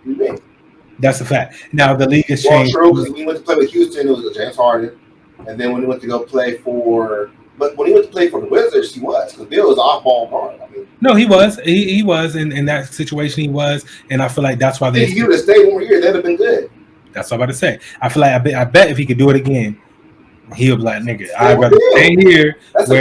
You mean? That's a fact. Now the league has changed. True, because when he went to play with Houston, it was James Harden, and then when he went to go play but when he went to play for the Wizards, he was because Bill was off-ball guard. I mean, no, he was. He was in that situation. He was, and I feel like that's why if he would have stayed 1 more year, they'd have been good. That's what I'm about to say. I feel like I bet if he could do it again, he'll be like, "Nigga, I'd rather stay here." That's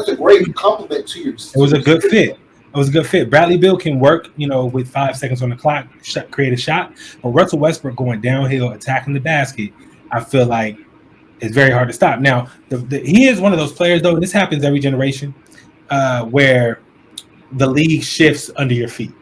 a great compliment to you. It was a good fit. It was a good fit. Bradley Beal can work, with 5 seconds on the clock, create a shot. But Russell Westbrook going downhill, attacking the basket, I feel like it's very hard to stop. Now, he is one of those players, though, and this happens every generation, where the league shifts under your feet.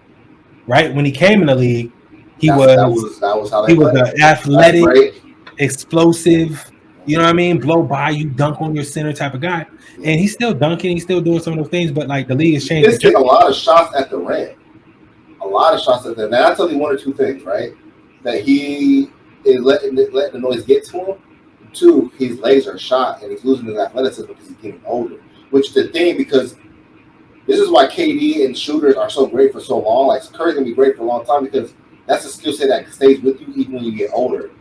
Right? When he came in the league, he was an athletic, explosive, you know what I mean? Blow by you, dunk on your center type of guy. And he's still dunking. He's still doing some of those things. But, the league has changed. He's getting a lot of shots at the rim. Now, I'll tell you one or two things, right? That he is letting the noise get to him. 2, he's laser shot, and he's losing his athleticism because he's getting older. Which is the thing, because this is why KD and shooters are so great for so long. Curry's going to be great for a long time because that's a skill set that stays with you even when you get older.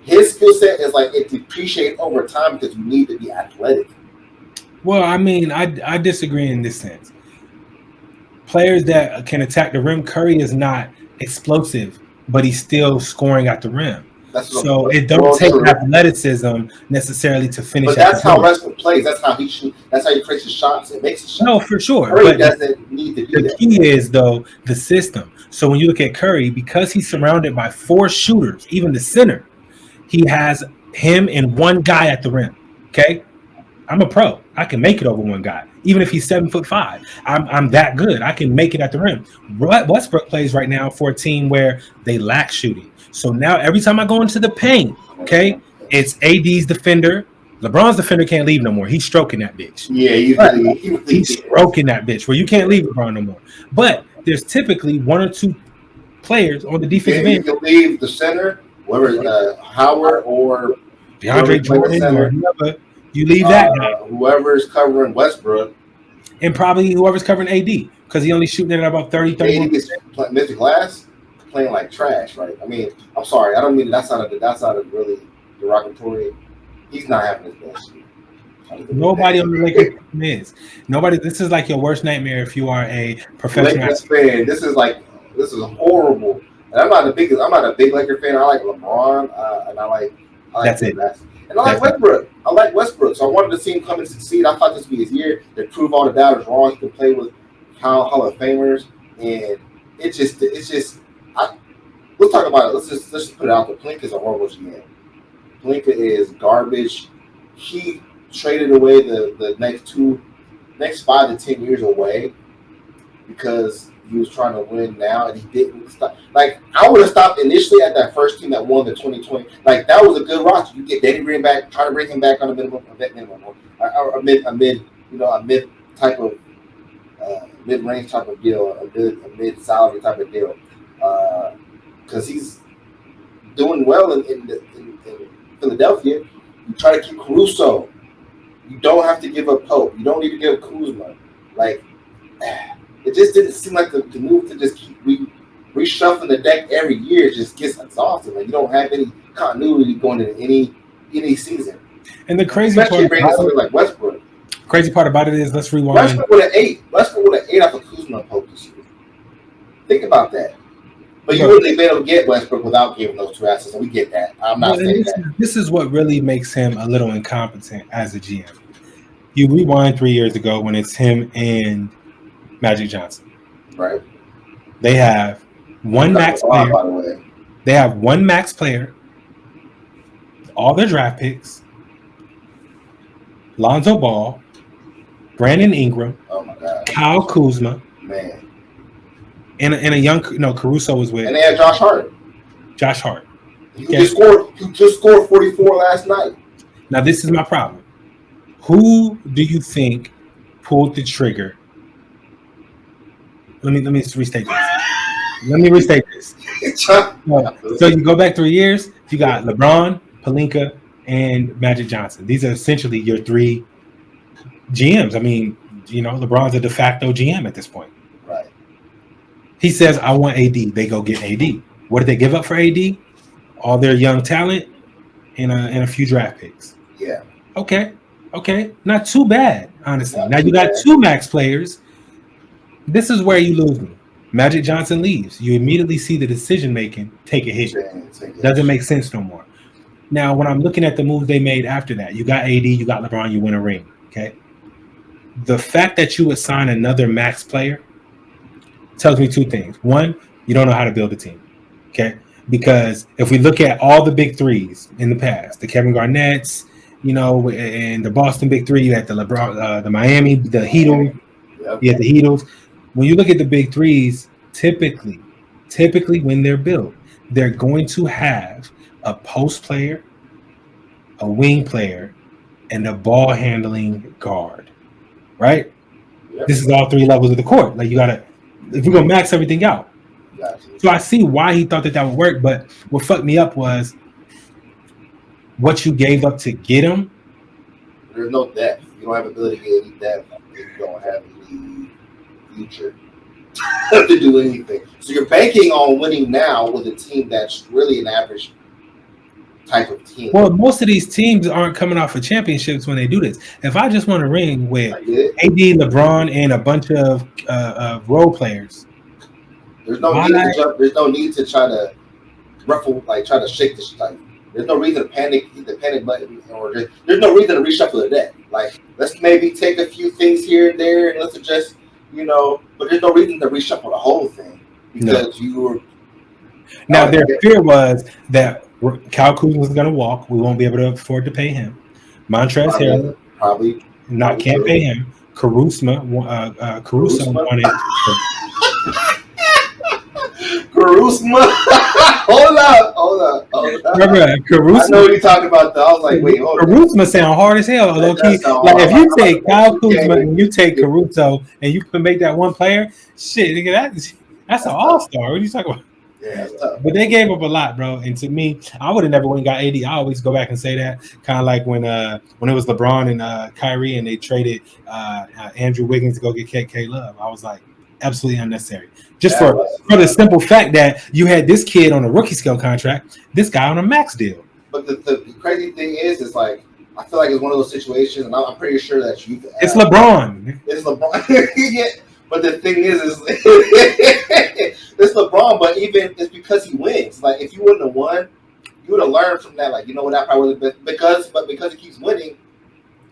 His skill set is it depreciates over time because you need to be athletic. Well, I mean, I disagree in this sense. Players that can attack the rim, Curry is not explosive, but he's still scoring at the rim. So it don't take athleticism necessarily to finish. But that's how Westbrook plays. That's how he shoots. That's how he creates his shots and makes his shots. No, for sure. Curry doesn't need to do that. The key is, though, the system. So when you look at Curry, because he's surrounded by 4 shooters, even the center, he has him and 1 guy at the rim. Okay? I'm a pro. I can make it over 1 guy. Even if he's 7'5", I'm that good. I can make it at the rim. Westbrook plays right now for a team where they lack shooting. So now every time I go into the paint, okay, it's AD's defender. LeBron's defender can't leave no more. He's stroking that bitch. Yeah, he's stroking that bitch where you can't leave LeBron no more. But there's typically one or two players on the defensive Then you end. can leave the center, whoever Howard or DeAndre Jordan or whoever, you leave that guy. Whoever's covering Westbrook. And probably whoever's covering AD, because he only shooting at about 30, 31. Mr. Glass playing like trash, right? I mean, I'm sorry, I don't mean that's not a really derogatory. He's not having his best year. Nobody on the Lakers is. Nobody. This is like your worst nightmare if you are a professional Lakers fan. This is horrible. And I'm not a big Lakers fan. I like LeBron, and I like that's it. And I like Westbrook. I like Westbrook. So I wanted to see him come and succeed. I thought this would be his year to prove all the doubters wrong. He could play with Hall of Famers, and it's just. Let's talk about it. Let's just put it out there. Pelinka is a horrible GM. Pelinka is garbage. He traded away the next 5 to 10 years away because he was trying to win now, and he didn't stop. Like, I would have stopped initially at that first team that won the 2020. Like, that was a good roster. You get Danny Green back, try to bring him back on a minimum, or a mid type of mid-range type of deal, a mid salary type of deal, because he's doing well in Philadelphia. You try to keep Caruso. You don't have to give up Pope. You don't need to give Kuzma. Like, it just didn't seem like the move to just keep reshuffling the deck every year just gets exhausting. Like, you don't have any continuity going into any season. And the crazy especially bringing something like Westbrook. Crazy part about it is, let's rewind. Westbrook would have 8. Westbrook would have 8 off of Kuzma and Pope this year. Think about that. But you wouldn't have been able to get Westbrook without giving those 2 assets, and we get that. I'm not saying that. This is what really makes him a little incompetent as a GM. You rewind 3 years ago when it's him and Magic Johnson. Right. They have one max player. By the way. They have one max player. All their draft picks. Lonzo Ball, Brandon Ingram, oh my God, Kyle Kuzma, man, and a young Caruso was with. And they had Josh Hart. He just scored 44 last night. Now this is my problem. Who do you think pulled the trigger? Let me restate this. So you go back 3 years. You got LeBron, Pelinka, and Magic Johnson. These are essentially your 3 GMs. I mean, LeBron's a de facto GM at this point. Right. He says, I want AD. They go get AD. What did they give up for AD? All their young talent and a few draft picks. Yeah. Okay. Not too bad, honestly. Now you got 2 max players. This is where you lose me. Magic Johnson leaves. You immediately see the decision making take a hit. Doesn't make sense no more. Now, when I'm looking at the moves they made after that, you got AD, you got LeBron, you win a ring, okay? The fact that you assign another max player tells me 2 things. One, you don't know how to build a team, okay? Because if we look at all the big 3s in the past, the Kevin Garnett's, and the Boston big 3, you had the LeBron, the Miami, the Heatles, you had the Heatles. When you look at the big 3s, typically when they're built, they're going to have a post player, a wing player, and a ball handling guard, right? Yep. This is all 3 levels of the court. Like, you gotta, if you're gonna max everything out. Gotcha. So I see why he thought that would work, but what fucked me up was what you gave up to get him. There's no depth. You don't have ability to get any depth. You don't have any future to do anything. So you're banking on winning now with a team that's really an average type of team. Well, most of these teams aren't coming off of championships when they do this. If I just want to ring with AD, LeBron, and a bunch of role players, there's no need to try to ruffle, try to shake the shit. There's no reason to hit the panic button, or there's no reason to reshuffle the deck. Let's maybe take a few things here and there, and let's adjust, but there's no reason to reshuffle the whole thing because you were. Now, their fear was that Kyle Kuzma was going to walk. We won't be able to afford to pay him. Montrezl Harrell probably can't pay him. Caruso wanted. Caruso, hold up. Caruso. I know what you're talking about. Though. I was like, wait, hold on. Caruso must sound hard as hell. Low key. Like if you take Kyle Kuzma and you take Caruso and you can make that one player, shit, nigga, that's an all-star. What are you talking about? Yeah, tough. But they gave up a lot, bro. And to me, I would have never went and got AD. I always go back and say that. Kind of like when it was LeBron and Kyrie and they traded Andrew Wiggins to go get KK Love. I was like, absolutely unnecessary. Just for the simple fact that you had this kid on a rookie scale contract, this guy on a max deal. But the crazy thing is like, I feel like it's one of those situations, and I'm pretty sure that you. It's LeBron. It's LeBron. Yeah. But the thing is it's LeBron. But even it's because he wins. Like if you wouldn't have won, you would have learned from that. Like you know what, that probably would have been because he keeps winning.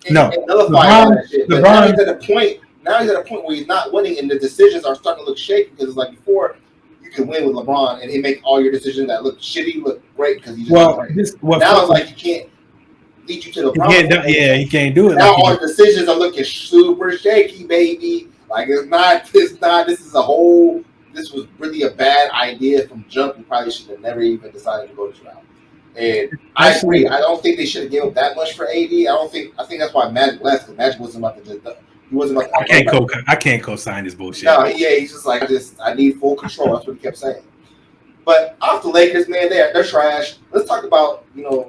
It nullifies all that shit. But now he's at a point. Now he's at a point where he's not winning, and the decisions are starting to look shaky because it's like before you can win with LeBron, and he make all your decisions that look shitty look great because he's just now it's like you can't lead you to the problem. He can't do it. Now all the decisions are looking super shaky, baby. Like it's not. This was really a bad idea from jump. We probably should have never even decided to go this route. And I agree. I don't think they should have given up that much for AD. I think that's why Magic left. Because Magic wasn't about to just. He wasn't about to. I can't co-sign this bullshit. No, he's just like I need full control. That's what he kept saying. But off the Lakers, man, they're trash. Let's talk about let's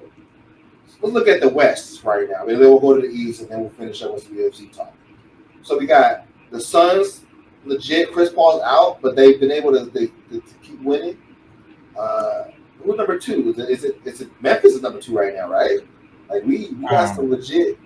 look at the West right now. Then we'll go to the East and then we'll finish up with some UFC talk. So we got the Suns. Legit, Chris Paul's out, but they've been able to keep winning. Who's number two? Is it Memphis is number 2 right now, right? Like we got some legit.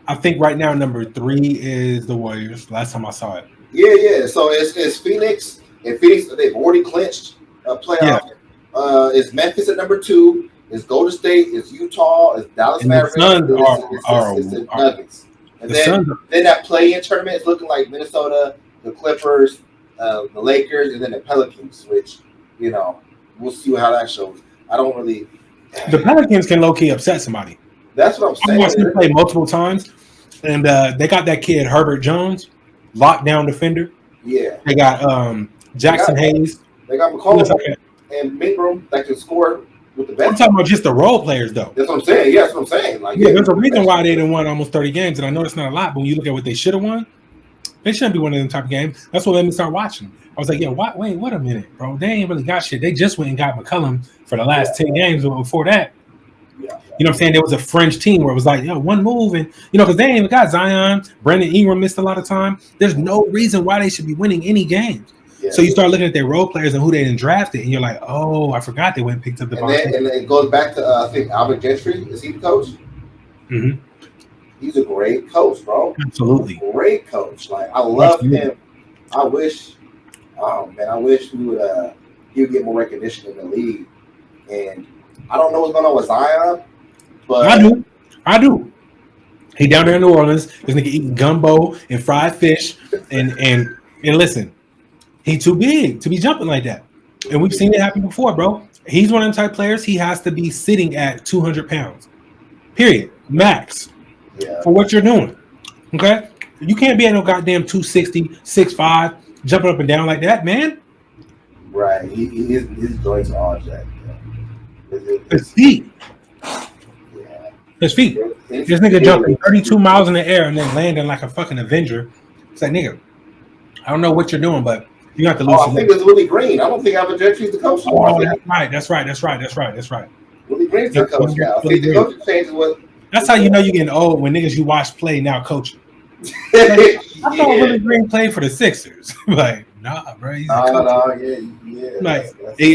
I think right now number 3 is the Warriors. Last time I saw it. Yeah. So it's Phoenix, and Phoenix they've already clinched a playoff. Yeah. It's Memphis at number 2. It's Golden State. It's Utah. It's Dallas Mavericks. It's the Nuggets. And then that play-in tournament is looking like Minnesota, the Clippers, the Lakers, and then the Pelicans, which, we'll see how that shows. I don't really... The Pelicans can low-key upset somebody. That's what I'm saying. I've watched them play multiple times, and they got that kid, Herbert Jones, lockdown defender. Yeah. They got Jackson Hayes. They got McCollum and Mingram that can score with the best. I'm talking about just the role players, though. That's what I'm saying. Yeah, that's what I'm saying. Like, there's a reason why they didn't win almost 30 games, and I know it's not a lot, but when you look at what they should have won, they shouldn't be one of them type of games. That's what made me start watching. I was like, wait a minute, bro. They ain't really got shit. They just went and got McCollum for the last 10 games, but before that, you know what I'm saying? There was a French team where it was like, one move, and because they ain't even got Zion. Brandon Ingram missed a lot of time. There's no reason why they should be winning any games. Yeah. So you start looking at their role players and who they didn't draft it, and you're like, oh, I forgot they went and picked up the ball. And then it goes back to I think Albert Gentry. Is he the coach? Mm-hmm. He's a great coach, bro. Absolutely. Great coach. Like I love him. I wish we would he would get more recognition in the league. And I don't know what's going on with Zion, but I do. He down there in New Orleans, this nigga eating gumbo and fried fish, and listen, he too big to be jumping like that. And we've seen it happen before, bro. He's one of them type players. He has to be sitting at 200 pounds, period, max, for what you're doing. Okay, you can't be at no goddamn 260, 6'5", jumping up and down like that, man. Right, his joints are all jacked. His feet. Yeah. His feet. This nigga jumping 32 miles in the air and then landing like a fucking Avenger. It's like, nigga, I don't know what you're doing, but you have to lose. I think it's Willie Green. I don't think Albert Gentry's the coach. That's right. Willie Green's the coach now. I think the coach changes what. That's how you know you're getting old when niggas you watch play now coaching. I thought Willie Green played for the Sixers. Like, nah, bro. He's like,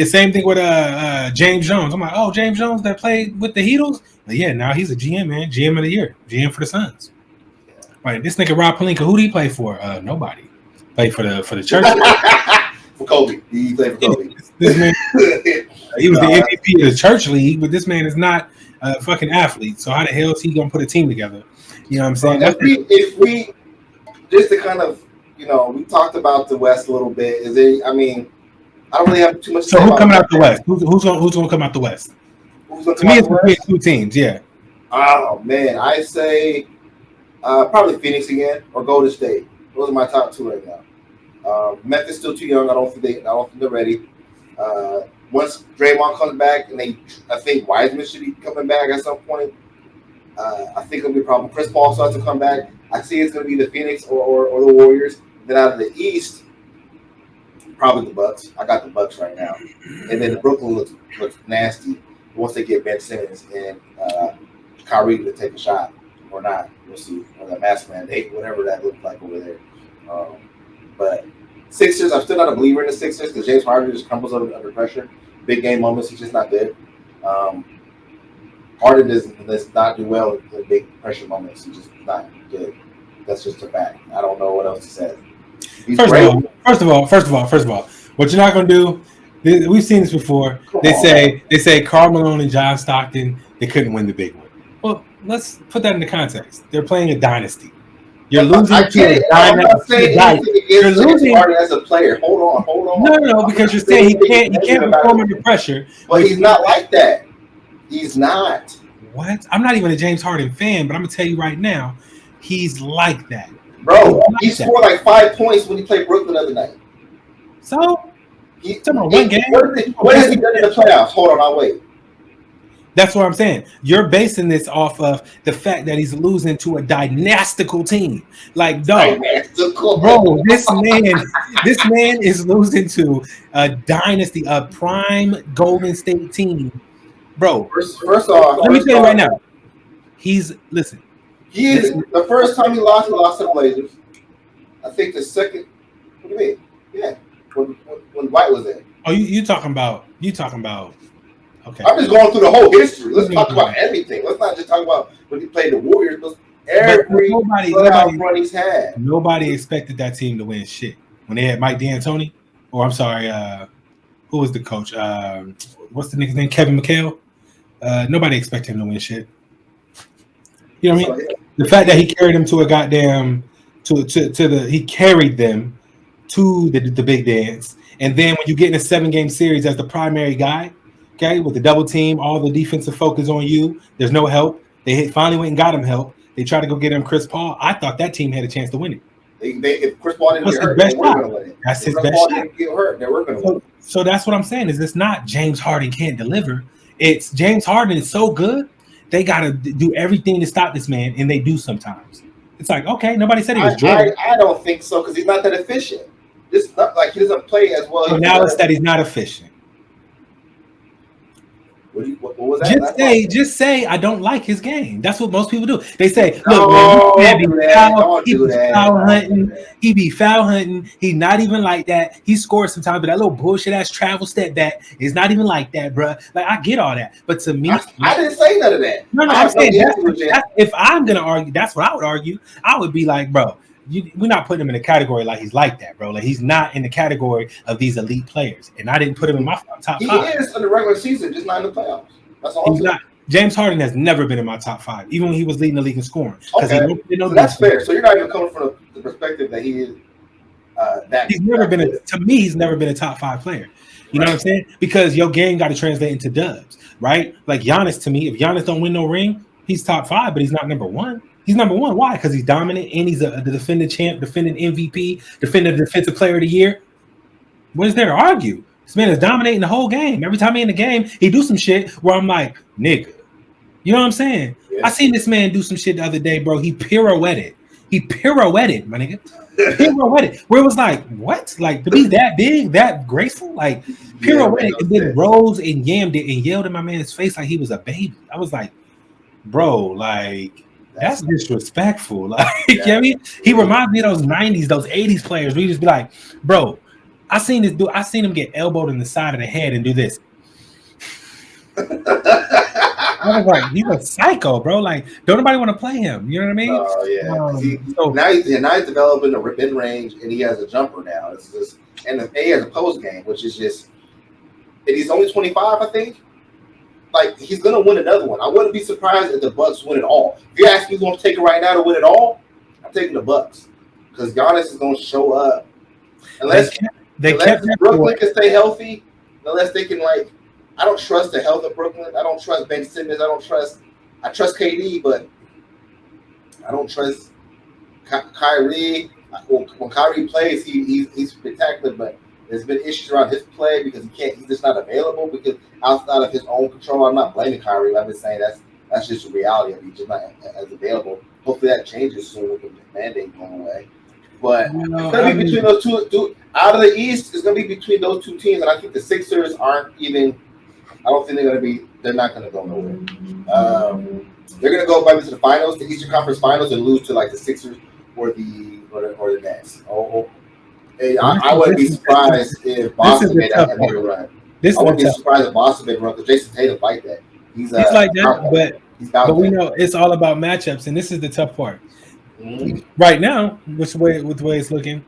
same thing with James Jones. I'm like, oh, James Jones that played with the Heatles? But yeah, now he's a GM, man. GM of the year. GM for the Suns. Right, this nigga Rob Pelinka, who did he play for? Nobody. Played for the church. For Kobe. He played for Kobe. This man, he was the MVP of the church league, but this man is not a fucking athlete. So how the hell is he gonna put a team together? You know what I'm saying? If we just to kind of, we talked about the West a little bit. I don't really have too much to say. So who's coming out the West? Who's gonna come out the West? To me, it's between 2 teams. Yeah. Oh man, I say probably Phoenix again or Golden State. Those are my top 2 right now. Memphis still too young. I don't think they're ready. once Draymond comes back, and I think Wiseman should be coming back at some point. I think it'll be a problem. Chris Paul starts to come back. I see it's going to be the Phoenix or the Warriors. Then out of the East, probably the Bucks. I got the Bucks right now, and then the Brooklyn looks nasty once they get Ben Simmons and Kyrie to take a shot or not. We'll see. Or the mask mandate, whatever that looks like over there. But Sixers, I'm still not a believer in the Sixers because James Harden just crumbles under pressure. Big game moments, he's just not good. Harden does not do well in big pressure moments. He's just not good. That's just a fact. I don't know what else to say. First of all, what you're not gonna do? We've seen this before. They say Karl Malone and John Stockton, they couldn't win the big one. Well, let's put that into context. They're playing a dynasty. You're losing to a dynasty. You're losing Harden as a player. Hold on. No, because you're saying he can't perform under pressure. But he's not like that. He's not. What? I'm not even a James Harden fan, but I'm gonna tell you right now, he's like that. Bro, he scored like 5 points when he played Brooklyn the other night. So, one game. What has he done in the playoffs? Hold on, I'll wait. That's what I'm saying. You're basing this off of the fact that he's losing to a dynastical team. Like, dog, bro, this man is losing to a dynasty, a prime Golden State team. Bro, first off, let me tell you right now. The first time he lost to the Blazers. I think the second. What do you mean? Yeah, when White was in. Oh, you talking about? Okay. I'm just going through the whole history. Let's talk about everything. Let's not just talk about when he played the Warriors. But every playoff run he's had. Nobody expected that team to win shit when they had Mike D'Antoni. Or I'm sorry, who was the coach? What's the nigga's name? Kevin McHale. Nobody expected him to win shit. You know what I mean? The fact that he carried them to a goddamn he carried them to the big dance, and then when you get in a 7-game series as the primary guy, okay, with the double team, all the defensive focus on you, there's no help. They finally went and got him help. They tried to go get him Chris Paul. I thought that team had a chance to win it. If Chris Paul didn't get hurt, they were going to win it. That's his best shot. So that's what I'm saying. Is it's not James Harden can't deliver. It's James Harden is so good. They got to do everything to stop this man, and they do sometimes. It's like, okay, nobody said he was Jordan. I don't think so because he's not that efficient. It's not like he doesn't play as well. So now it's that he's not efficient. What was that? Just say I don't like his game. That's what most people do. They say, look, man, he be foul hunting. He's not even like that. He scores sometimes, but that little bullshit ass travel step back is not even like that, bro. Like I get all that, but to me, I didn't say none of that. No, I'm saying if I'm gonna argue, that's what I would argue. I would be like, bro, we're not putting him in a category like he's like that, bro. Like he's not in the category of these elite players, and I didn't put him in my top 5. He is in the regular season, just not in the playoffs. That's all. He's not. James Harden has never been in my top 5, even when he was leading the league in scoring. Okay, so that's fair. So you're not even coming from the perspective that he is. He's never been he's never been a top 5 player. You know what I'm saying? Because your game got to translate into dubs, right? Like Giannis, to me, if Giannis don't win no ring, he's top 5, but he's not number 1. He's number 1. Why? Because he's dominant and he's the defending champ, defending MVP, defending defensive player of the year. What is there to argue? This man is dominating the whole game. Every time he's in the game, he do some shit where I'm like, nigga. You know what I'm saying? Yeah. I seen this man do some shit the other day, bro. He pirouetted, my nigga. Pirouetted. Where it was like, what? Like to be that big, that graceful? Like pirouetted and then rose and yammed it and yelled in my man's face like he was a baby. I was like, bro, like that's disrespectful. Like, you know what I mean? He reminds me of those 90s, those 80s players. We just be like, bro, I seen him get elbowed in the side of the head and do this. I was like, he's a psycho, bro. Like, don't nobody want to play him. You know what I mean? Oh yeah. Now he's developing a mid range, and he has a jumper now. It's just, and he has a post game, which is just. And he's only 25, I think. Like he's gonna win another one. I wouldn't be surprised if the Bucks win it all. If you ask me, who's gonna take it right now to win it all? I'm taking the Bucks because Giannis is gonna show up. Unless Brooklyn can stay healthy, unless they can like. I don't trust the health of Brooklyn. I don't trust Ben Simmons. I trust KD, but I don't trust Kyrie. When Kyrie plays, he's spectacular. But There's been issues around his play because he's just not available because outside of his own control. I'm not blaming Kyrie. I'm just saying that's just the reality of he's just not as available. Hopefully that changes soon with the mandate going away. But it's gonna be between those two. Out of the East, it's gonna be between those two teams, and I think the Sixers aren't even. I don't think they're gonna be. They're not gonna go nowhere. They're gonna go maybe to the finals, the Eastern Conference Finals, and lose to like the Sixers or the Nets. I wouldn't be surprised if Boston made that run. I wouldn't be surprised if Boston made a run because Jason Tatum like that. He's like that, but we know it's all about matchups, and this is the tough part. Right now, with the way it's looking,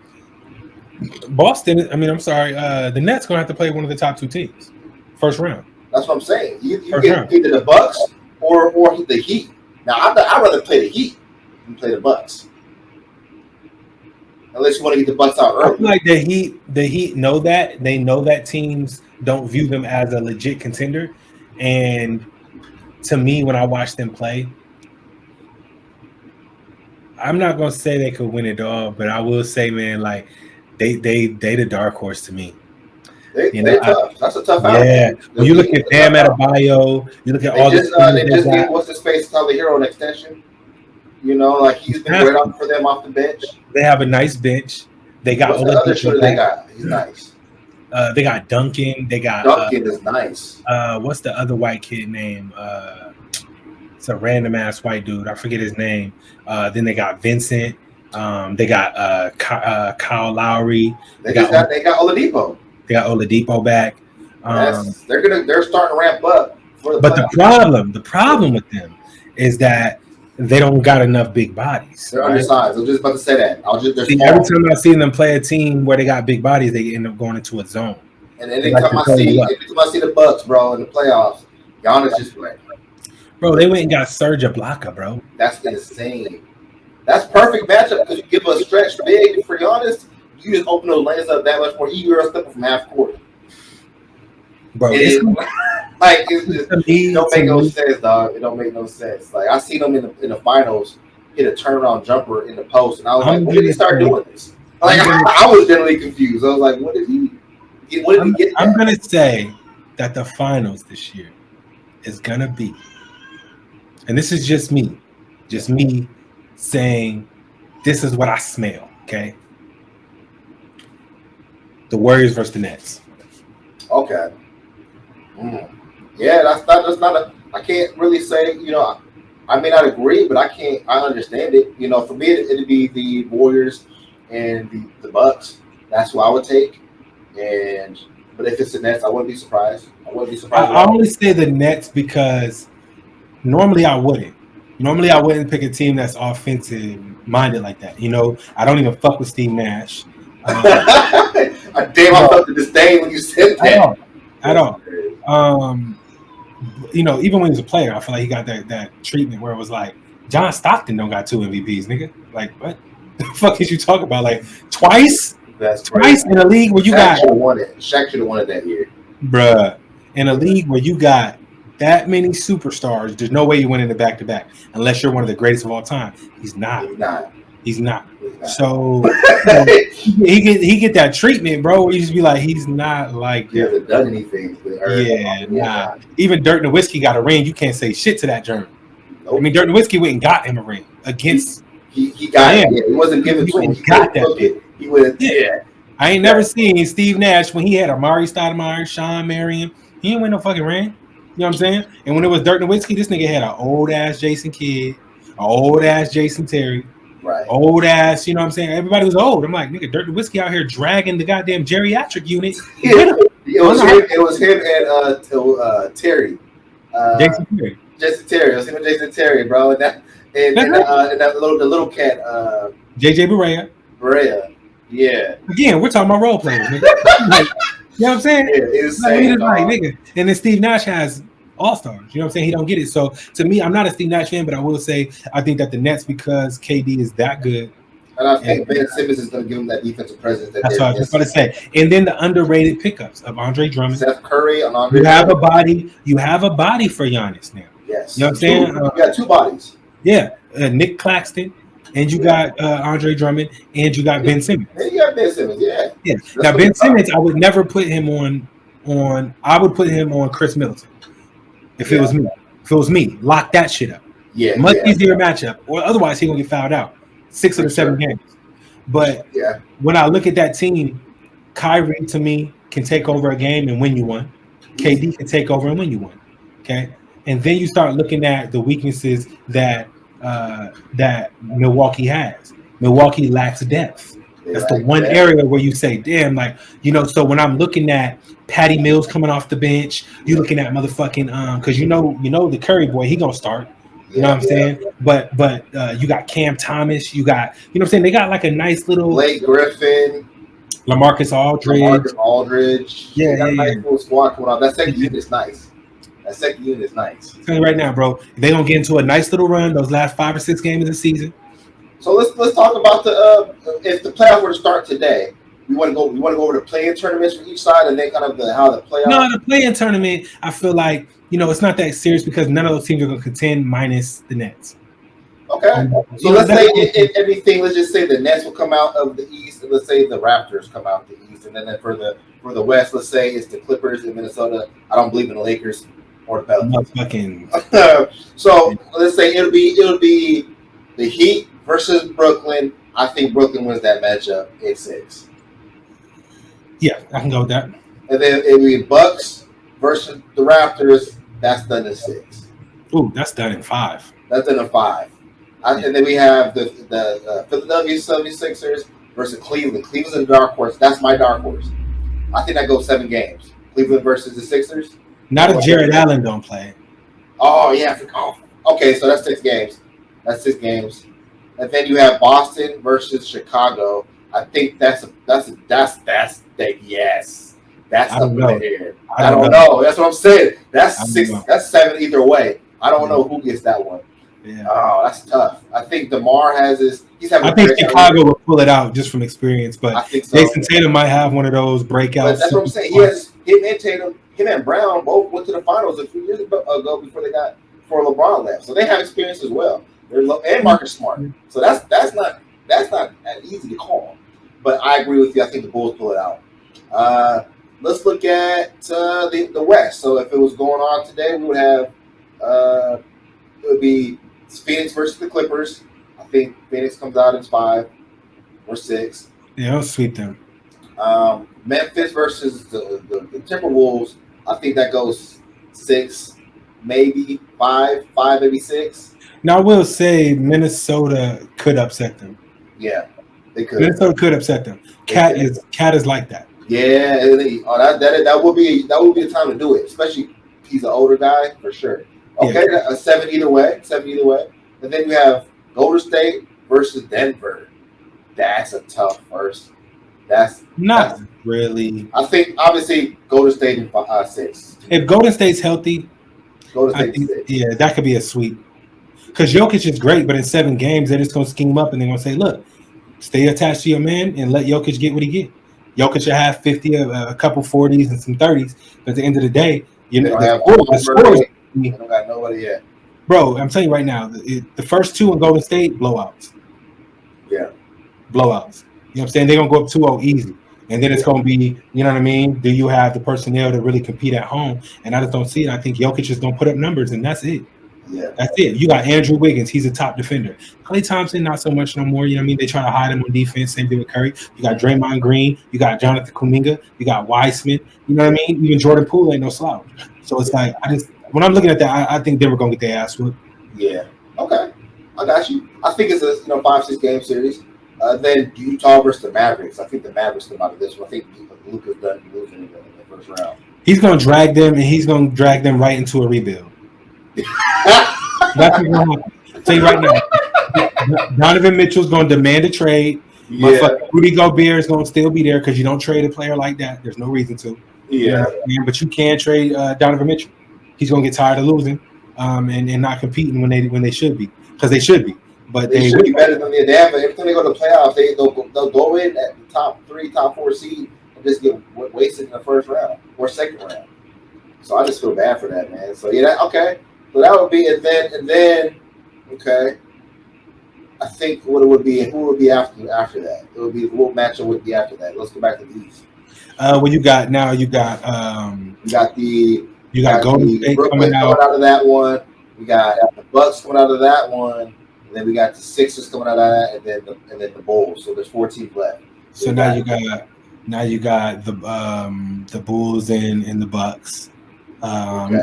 Boston. I mean, I'm sorry, the Nets gonna have to play one of the top two teams, first round. That's what I'm saying. You get either the Bucks or the Heat. Now, I'd rather play the Heat than play the Bucks. Unless you want to get the Bucks out early. I feel like the Heat know that. They know that teams don't view them as a legit contender. And to me, when I watch them play, I'm not gonna say they could win it all, but I will say, man, like they the dark horse to me. They're tough. That's a tough out. Yeah. When you look at Bam Adebayo, you look at all this. They just gave what's his face Tyler Hero an extension. You know, like he's been great for them off the bench. They have a nice bench. They got what's the other shooter they got. He's nice. They got Duncan. They got Duncan is nice. What's the other white kid name? It's a random ass white dude. I forget his name. Then they got Vincent. They got Kyle Lowry. They got Oladipo. They got Oladipo back. They're starting to ramp up. But the problem with them is that they don't got enough big bodies. They're undersized. I was just about to say that. Every time I've seen them play a team where they got big bodies, they end up going into a zone. And anytime I see the Bucks, bro, in the playoffs, Giannis just playing. Bro, they went and got Serge Ibaka, bro. That's insane. That's perfect matchup because you give a stretch big for Giannis. You just open those lanes up that much more. You're stepping from half court. Bro, it don't make no sense, dog. It don't make no sense. Like I seen them in the finals hit a turnaround jumper in the post, and I was like, when did he start doing this? Like I was generally confused. I was like, what did he get? I'm gonna say that the finals this year is gonna be, and this is just me saying this is what I smell. Okay, the Warriors versus the Nets. Okay. Yeah, that's not a. I can't really say. You know, I may not agree, but I understand it. You know, for me, it'd be the Warriors and the Bucks. That's what I would take. But if it's the Nets, I wouldn't be surprised. I only say the Nets because normally I wouldn't. Normally I wouldn't pick a team that's offensive minded like that. You know, I don't even fuck with Steve Nash. I felt the disdain when you said that. At all. You know, even when he was a player, I feel like he got that treatment where it was like John Stockton don't got 2 MVPs, nigga. Like what the fuck is you talking about? Like twice in a league where you Shaq should have won it that year, bruh. In a league where you got that many superstars, there's no way you win in the back-to-back unless you're one of the greatest of all time. He's not. So he get that treatment, bro. He just be like, he's not like he hasn't done anything. Nah. Even Dirk Nowitzki got a ring. You can't say shit to that German. Nope. I mean, Dirk Nowitzki went and got him a ring against. He got it. Yeah, he wasn't given to him. He got that. He went. Yeah. I ain't never seen Steve Nash when he had Amari Stoudemire, Sean Marion. He didn't win no fucking ring. You know what I'm saying? And when it was Dirk Nowitzki, this nigga had an old ass Jason Kidd, an old ass Jason Terry. Right. Old ass, you know what I'm saying? Everybody was old. I'm like, nigga, Dirk Nowitzki out here dragging the goddamn geriatric unit. It was him and Terry. Jason Terry. It was him and Jason Terry, bro. And that little cat. JJ Barea. Yeah. Again, we're talking about role players, nigga. Like, you know what I'm saying? Yeah, it's like, nigga. And then Steve Nash has all-stars. You know what I'm saying? He don't get it. So to me, I'm not a Steve Nash fan, but I will say I think that the Nets, because KD is that good. And I think Ben Simmons is going to give him that defensive presence. That's what I was just going to say. And then the underrated pickups of Andre Drummond. Seth Curry and Andre You have a body for Giannis now. Yes. You know what I'm saying? You got 2 bodies. Yeah. Nick Claxton. and you got Andre Drummond, and you got Ben Simmons. And you got Ben Simmons, yeah. Yeah. Now Ben Simmons, I would never put him on. I would put him on Chris Middleton if it was me. If it was me, lock that shit up. Yeah, much easier matchup, or otherwise he gonna get fouled out 6 of the 7 games. But when I look at that team, Kyrie to me can take over a game and win you one. KD can take over and win you one. Okay, and then you start looking at the weaknesses that that Milwaukee has. Milwaukee lacks depth. That's the one area where you say, damn, like, you know, so when I'm looking at Patty Mills coming off the bench, you're looking at motherfucking because you know the Curry boy, he gonna start. You know what I'm saying? But you got Cam Thomas, you got, you know what I'm saying? They got like a nice little Blake Griffin, LaMarcus Aldridge. Yeah, got a nice little squad coming out. That second unit is nice. I'm telling you right now, bro, they gonna get into a nice little run those last 5 or 6 games of the season. So let's talk about the if the playoffs were to start today. We want to go over the play-in tournaments for each side, and then kind of how the playoffs. No, the play-in tournament, I feel like, you know, it's not that serious because none of those teams are going to contend minus the Nets. Okay, so let's say everything. Let's just say the Nets will come out of the East, and let's say the Raptors come out of the East, and then for the West, let's say it's the Clippers in Minnesota. I don't believe in the Lakers or the Pelicans. So let's say it'll be the Heat versus Brooklyn. I think Brooklyn wins that matchup in 6. Yeah, I can go with that. And then it'll be Bucks versus the Raptors. That's done in 6. Ooh, that's done in 5. That's done in 5. And then we have the Philadelphia 76ers versus Cleveland. Cleveland's a dark horse. That's my dark horse. I think that goes 7 games. Cleveland versus the Sixers. Not if Jared Allen don't play. Oh, yeah. Okay, so that's 6 games. And then you have Boston versus Chicago. I think that's yes. That's up in the air. I don't know. That's what I'm saying. That's 6. That's 7 either way. I don't know who gets that one. Yeah. Oh, that's tough. I think DeMar has his. I think Chicago will pull it out just from experience, but I think so. Jason Tatum might have one of those breakouts. But that's what I'm saying. He has him and Tatum, him and Brown both went to the finals a few years ago before LeBron left. So they have experience as well. And Marcus Smart. So that's not easy to call. But I agree with you. I think the Bulls pull it out. Let's look at the West. So if it was going on today, we would have it would be Phoenix versus the Clippers. I think Phoenix comes out in 5 or 6. Yeah, I'll sweep them. Memphis versus the Timberwolves. I think that goes 6, maybe 5, maybe 6. Now I will say Minnesota could upset them. Yeah, they could. Minnesota could upset them. Cat is like that. Yeah, that would be the time to do it, especially he's an older guy for sure. Okay, a 7 either way. And then you have Golden State versus Denver. That's a tough first. That's really. I think obviously Golden State in 6. If Golden State's healthy, Golden State 6. Yeah, that could be a sweep. Because Jokic is great, but in 7 games they're just gonna scheme up and they're gonna say, "Look, stay attached to your man and let Jokic get what he get." Jokic will have 50, a couple 40s and some 30s, but at the end of the day, you know the scores. I don't got nobody yet. Bro, I'm telling you right now, the first 2 in Golden State, blowouts. Yeah. Blowouts. You know what I'm saying? They're going to go up 2-0 easy. And then it's going to be, you know what I mean? Do you have the personnel to really compete at home? And I just don't see it. I think Jokic is going to put up numbers, and that's it. Yeah. That's it. You got Andrew Wiggins. He's a top defender. Klay Thompson, not so much no more. You know what I mean? They try to hide him on defense. Same thing with Curry. You got Draymond Green. You got Jonathan Kuminga. You got Wiseman. You know what I mean? Even Jordan Poole ain't no slouch. So it's like, when I'm looking at that, I think Denver going to get their ass whooped. Yeah. Okay. I got you. I think it's a 5-6 game series. Then Utah versus the Mavericks. I think the Mavericks come out of this one. I think Luka's done losing in the first round. He's going to drag them, and he's going to drag them right into a rebuild. That's what's going to happen. I'll tell you right now. Donovan Mitchell's going to demand a trade. Yeah. Rudy Gobert is going to still be there because you don't trade a player like that. There's no reason to. Yeah. But you can trade Donovan Mitchell. He's going to get tired of losing and not competing when they should be, because they should be. But they should be better than they have. Every time they go to the playoffs, they'll go in at the top 3, top 4 seed and just get wasted in the first round or second round. So I just feel bad for that, man. So okay. So that would be and then okay. I think what it would be, who would be after that? It would be what matchup would be after that. Let's go back to the East. Well, you got Golden State Brooklyn coming out of that one. We got the Bucks coming out of that one. And then we got the Sixers coming out of that, and then the Bulls. So there's 4 teams left. So now you got the Bulls and the Bucks.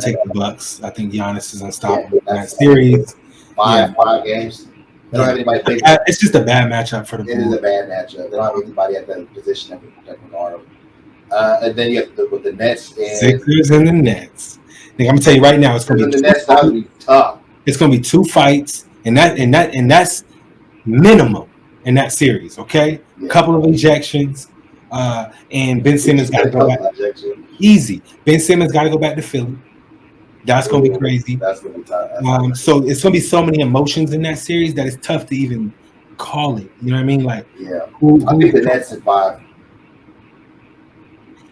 Take the Bucks. I think Giannis is unstoppable in that series. Five games. They don't have anybody big. It's just a bad matchup for the Bulls. It is a bad matchup. They don't have anybody at that position that can guard them. And then you have the Nets and Sixers and the Nets. I'm gonna tell you right now, it's gonna be the Nets. That would be tough. It's gonna be 2 fights, and that's minimum in that series. Okay, a couple of injections, and Ben Simmons got to go back. Easy. Ben Simmons got to go back to Philly. That's gonna be crazy. That's gonna be tough. So it's gonna be so many emotions in that series that it's tough to even call it. You know what I mean? Like, I think the Nets is 5.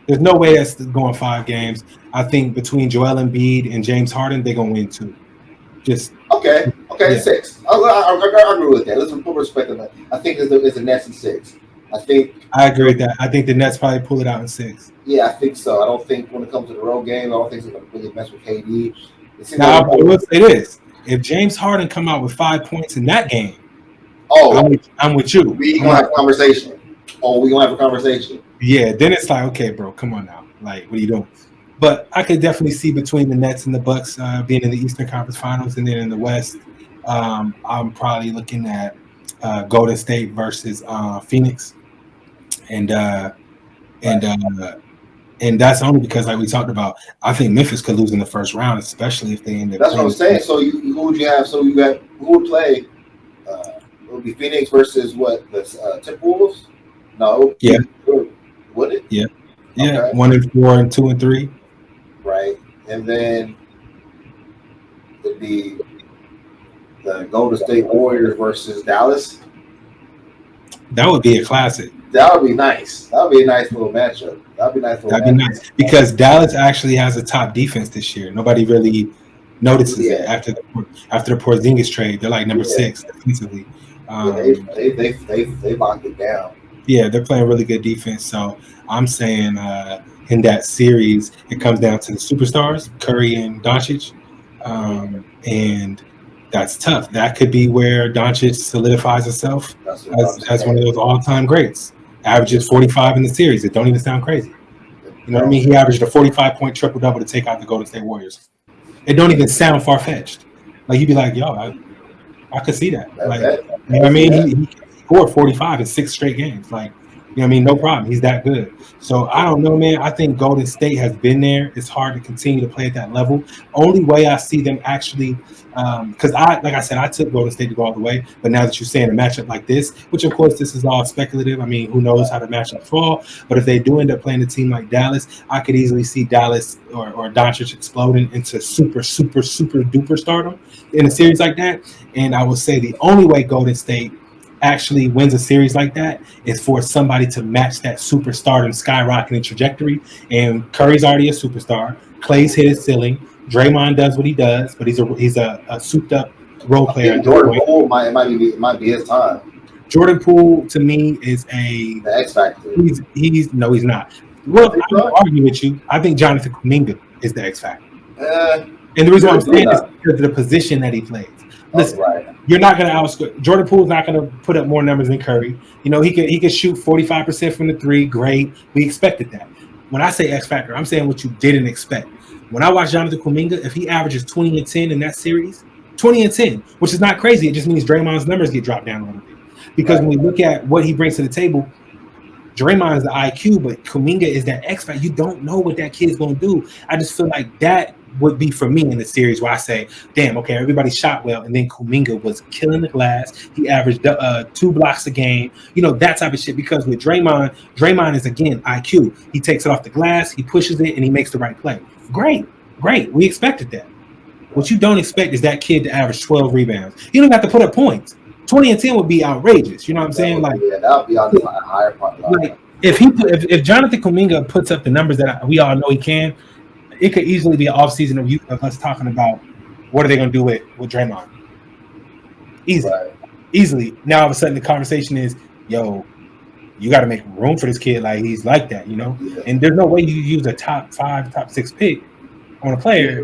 There's no way that's going 5 games. I think between Joel Embiid and James Harden, they're gonna win 2. Just okay, yeah. 6. I agree with that. Let's put respect on that. I think it's the Nets in 6. I agree with that. I think the Nets probably pull it out in 6. Yeah, I think so. I don't think when it comes to the road game, I don't think it's going to really mess with KD. Now, I will say this: if James Harden come out with 5 points in that game, I'm with you. We gonna have a conversation. We gonna have a conversation. Yeah, then it's like, okay, bro, come on now. Like, what are you doing? But I could definitely see between the Nets and the Bucks being in the Eastern Conference Finals, and then in the West, I'm probably looking at Golden State versus Phoenix, and that's only because, like we talked about, I think Memphis could lose in the first round, especially if they end up. That's what I'm saying. So who would you have? So who would play? It would be Phoenix versus what? The Timberwolves? No. Yeah. Would it? Yeah. Yeah. Okay. 1 and 4 and 2 and 3. Right, and then it'd be the Golden State Warriors versus Dallas. That would be a classic. That would be nice. That would be a nice little matchup. That'd be nice because Dallas actually has a top defense this year. Nobody really notices it after the Porzingis trade. They're like number 6 defensively. They locked it down. Yeah, they're playing really good defense. So I'm saying in that series, it comes down to the superstars, Curry and Doncic, and that's tough. That could be where Doncic solidifies himself as one of those all-time greats. Averages 45 in the series. It don't even sound crazy. You know what I mean? He averaged a 45-point triple-double to take out the Golden State Warriors. It don't even sound far-fetched. Like, you'd be like, yo, I could see that. Like, you know what I mean? He scored 45 in 6 straight games. Like, you know what I mean? No problem. He's that good. So I don't know, man. I think Golden State has been there. It's hard to continue to play at that level. Only way I see them actually, because like I said, I took Golden State to go all the way. But now that you're saying a matchup like this, which of course this is all speculative. I mean, who knows how the matchup fall? But if they do end up playing a team like Dallas, I could easily see Dallas or Doncic exploding into super duper stardom in a series like that. And I will say the only way Golden State actually wins a series like that is for somebody to match that superstardom skyrocketing trajectory. And Curry's already a superstar. Clay's hit his ceiling. Draymond does what he does, but he's a souped up role player. Jordan Poole might be his time. Jordan Poole to me is the X factor. He's not. Well, I'm gonna argue with you. I think Jonathan Kuminga is the X factor. And the reason why I'm saying is because of the position that he plays. Listen, you're not going to outscore. Jordan Poole's not going to put up more numbers than Curry. You know, he could shoot 45% from the 3. Great. We expected that. When I say X factor, I'm saying what you didn't expect. When I watch Jonathan Kuminga, if he averages 20 and 10 in that series, 20 and 10, which is not crazy. It just means Draymond's numbers get dropped down a little bit. Because when we look at what he brings to the table, Draymond is the IQ, but Kuminga is that X factor. You don't know what that kid's going to do. I just feel like that would be for me in the series where I say, damn, okay, everybody shot well, and then Kuminga was killing the glass. He averaged 2 blocks a game, you know, that type of shit. Because with Draymond is, again, IQ. He takes it off the glass, he pushes it, and he makes the right play. Great. We expected that. What you don't expect is that kid to average 12 rebounds. You don't have to put up points. 20 and 10 would be outrageous. You know what I'm saying? Like, that would be on the higher part. Like, if Jonathan Kuminga puts up the numbers that we all know he can, it could easily be an offseason of us talking about what are they going to do with Draymond. Easy. easily. Now all of a sudden the conversation is, yo, you got to make room for this kid. Like he's like that, you know. Yeah. And there's no way you use a top 5, top 6 pick on a player,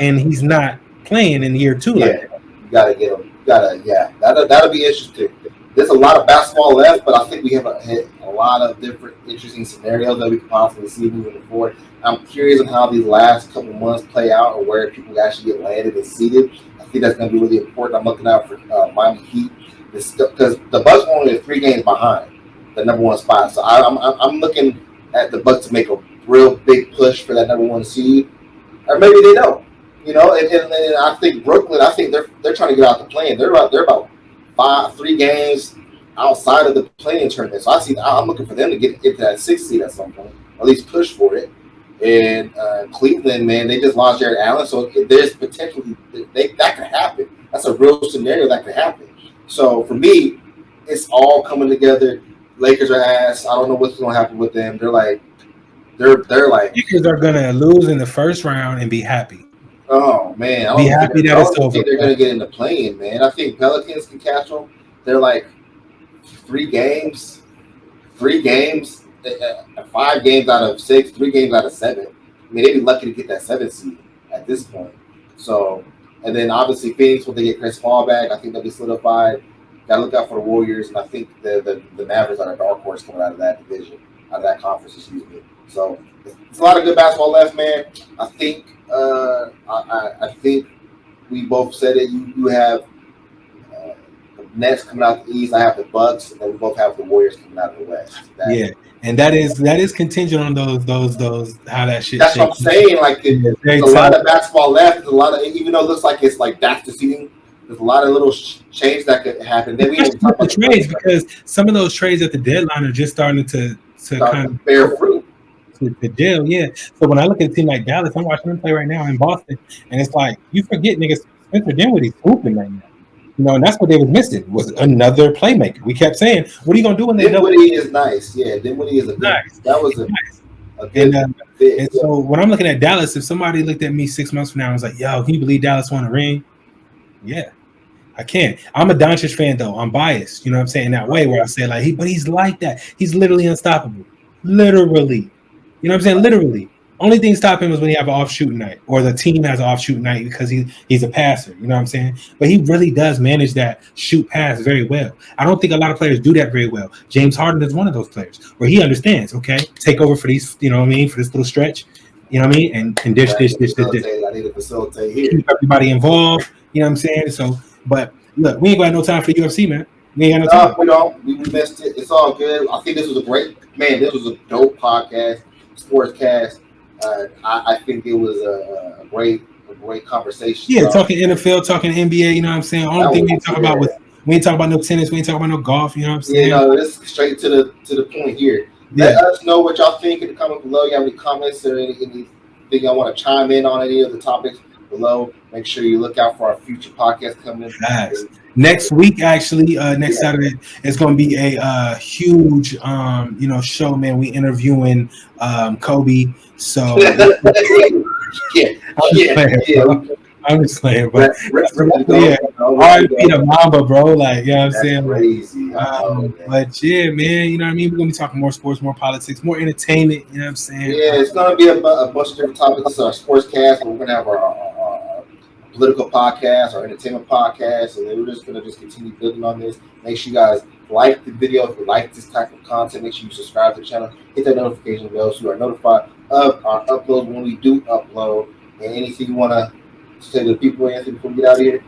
and he's not playing in year 2 like that. You gotta get him. That'll be interesting. There's a lot of basketball left, but I think we have a lot of different interesting scenarios that we could possibly see moving forward. I'm curious on how these last couple months play out, or where people actually get landed and seated. I think that's going to be really important. I'm looking out for Miami Heat because the Bucks are only 3 games behind the number 1 spot. So I'm looking at the Bucks to make a real big push for that number 1 seed, or maybe they don't. You know, and I think Brooklyn. I think they're trying to get out the play-in. They're about 3 games outside of the play-in tournament. So I'm looking for them to get into that 6th seed at some point, or at least push for it. And Cleveland, man, they just lost Jared Allen, so there's potentially that could happen. That's a real scenario that could happen. So for me, it's all coming together. Lakers are ass. I don't know what's going to happen with them. They're like Lakers are going to lose in the first round and be happy. Oh man, I don't think they're going to get in the play-in, man. I think Pelicans can catch them. They're like 3 games, 5 games out of 6, 3 games out of 7. I mean, they'd be lucky to get that 7th seed at this point. So, and then obviously Phoenix, when they get Chris Paul back, I think they'll be solidified. Got to look out for the Warriors, and I think the Mavericks are a dark horse coming out of that division, out of that conference. Excuse me. So, it's a lot of good basketball left, man. I think. I think we both said it. You have the Nets coming out the East. I have the Bucks, and then we both have the Warriors coming out of the West. And that is contingent on those how that shit. That's what I'm saying. Like there's a lot of basketball left. There's a lot of, even though it looks like it's like that's the seating. There's a lot of little change that could happen. Then we even talk about the trades, because some of those trades at the deadline are just starting to kind of bear fruit. The deal, yeah. So when I look at a team like Dallas, I'm watching them play right now in Boston, and it's like you forget, niggas, Spencer Dinwiddie's hooping right now. You know, and that's what they was missing, was another playmaker. We kept saying, "What are you gonna do when they?" Dinwiddie is nice, yeah. Dinwiddie is a good. Nice. That was a good. And so when I'm looking at Dallas, if somebody looked at me 6 months from now and was like, "Yo, can you believe Dallas won a ring?" Yeah, I can. I'm a Doncic fan though. I'm biased. You know what I'm saying? That way where I say like, but he's like that. He's literally unstoppable. Literally. You know what I'm saying? Literally. Only thing stopping him is when he have an off shooting night, or the team has an off shooting night because he's a passer. You know what I'm saying? But he really does manage that shoot pass very well. I don't think a lot of players do that very well. James Harden is one of those players where he understands, okay, take over for these, you know what I mean, for this little stretch, you know what I mean, and dish. I need to facilitate here. Keep everybody involved. You know what I'm saying? So, but look, we ain't got no time for UFC, man. We ain't got no time. We don't. We missed it. It's all good. I think this was a dope podcast, sportscast. I think it was a great conversation. Yeah, talking NFL, talking NBA. You know what I'm saying? Only thing we talk about we ain't talk about no tennis. We ain't talk about no golf. You know what I'm saying? Yeah, no, this is straight to the point here. Yeah. Let us know what y'all think in the comments below. You have any comments or anything y'all want to chime in on any of the topics below? Make sure you look out for our future podcast coming. Nice. Next week, actually, next Saturday, it's going to be a huge, show, man. We interviewing Kobe. So I'm just playing, but R.I.P. to Mamba, bro. Like, you know what I'm saying? Crazy. But yeah, man, you know what I mean? We're gonna be talking more sports, more politics, more entertainment. You know what I'm saying? Yeah, it's gonna be a bunch of different topics. This is our sports cast, but we're gonna have our political podcast, our entertainment podcast, and then we're just gonna continue building on this. Make sure you guys like the video. If you like this type of content, make sure you subscribe to the channel, hit that notification bell so you are notified of our uploads when we do upload. And anything you want to say to the people, Anthony, before we get out of here?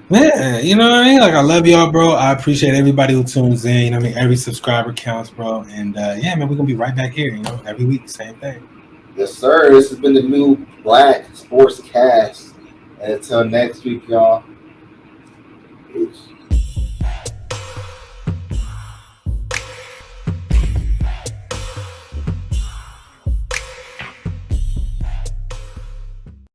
Man, you know what I mean? Like, I love y'all, bro. I appreciate everybody who tunes in. You know what I mean? Every subscriber counts, bro. And yeah, man, we're gonna be right back here, you know, every week, same thing. Yes, sir. This has been the new Blaq Sports Cast. And until next week, y'all. Peace.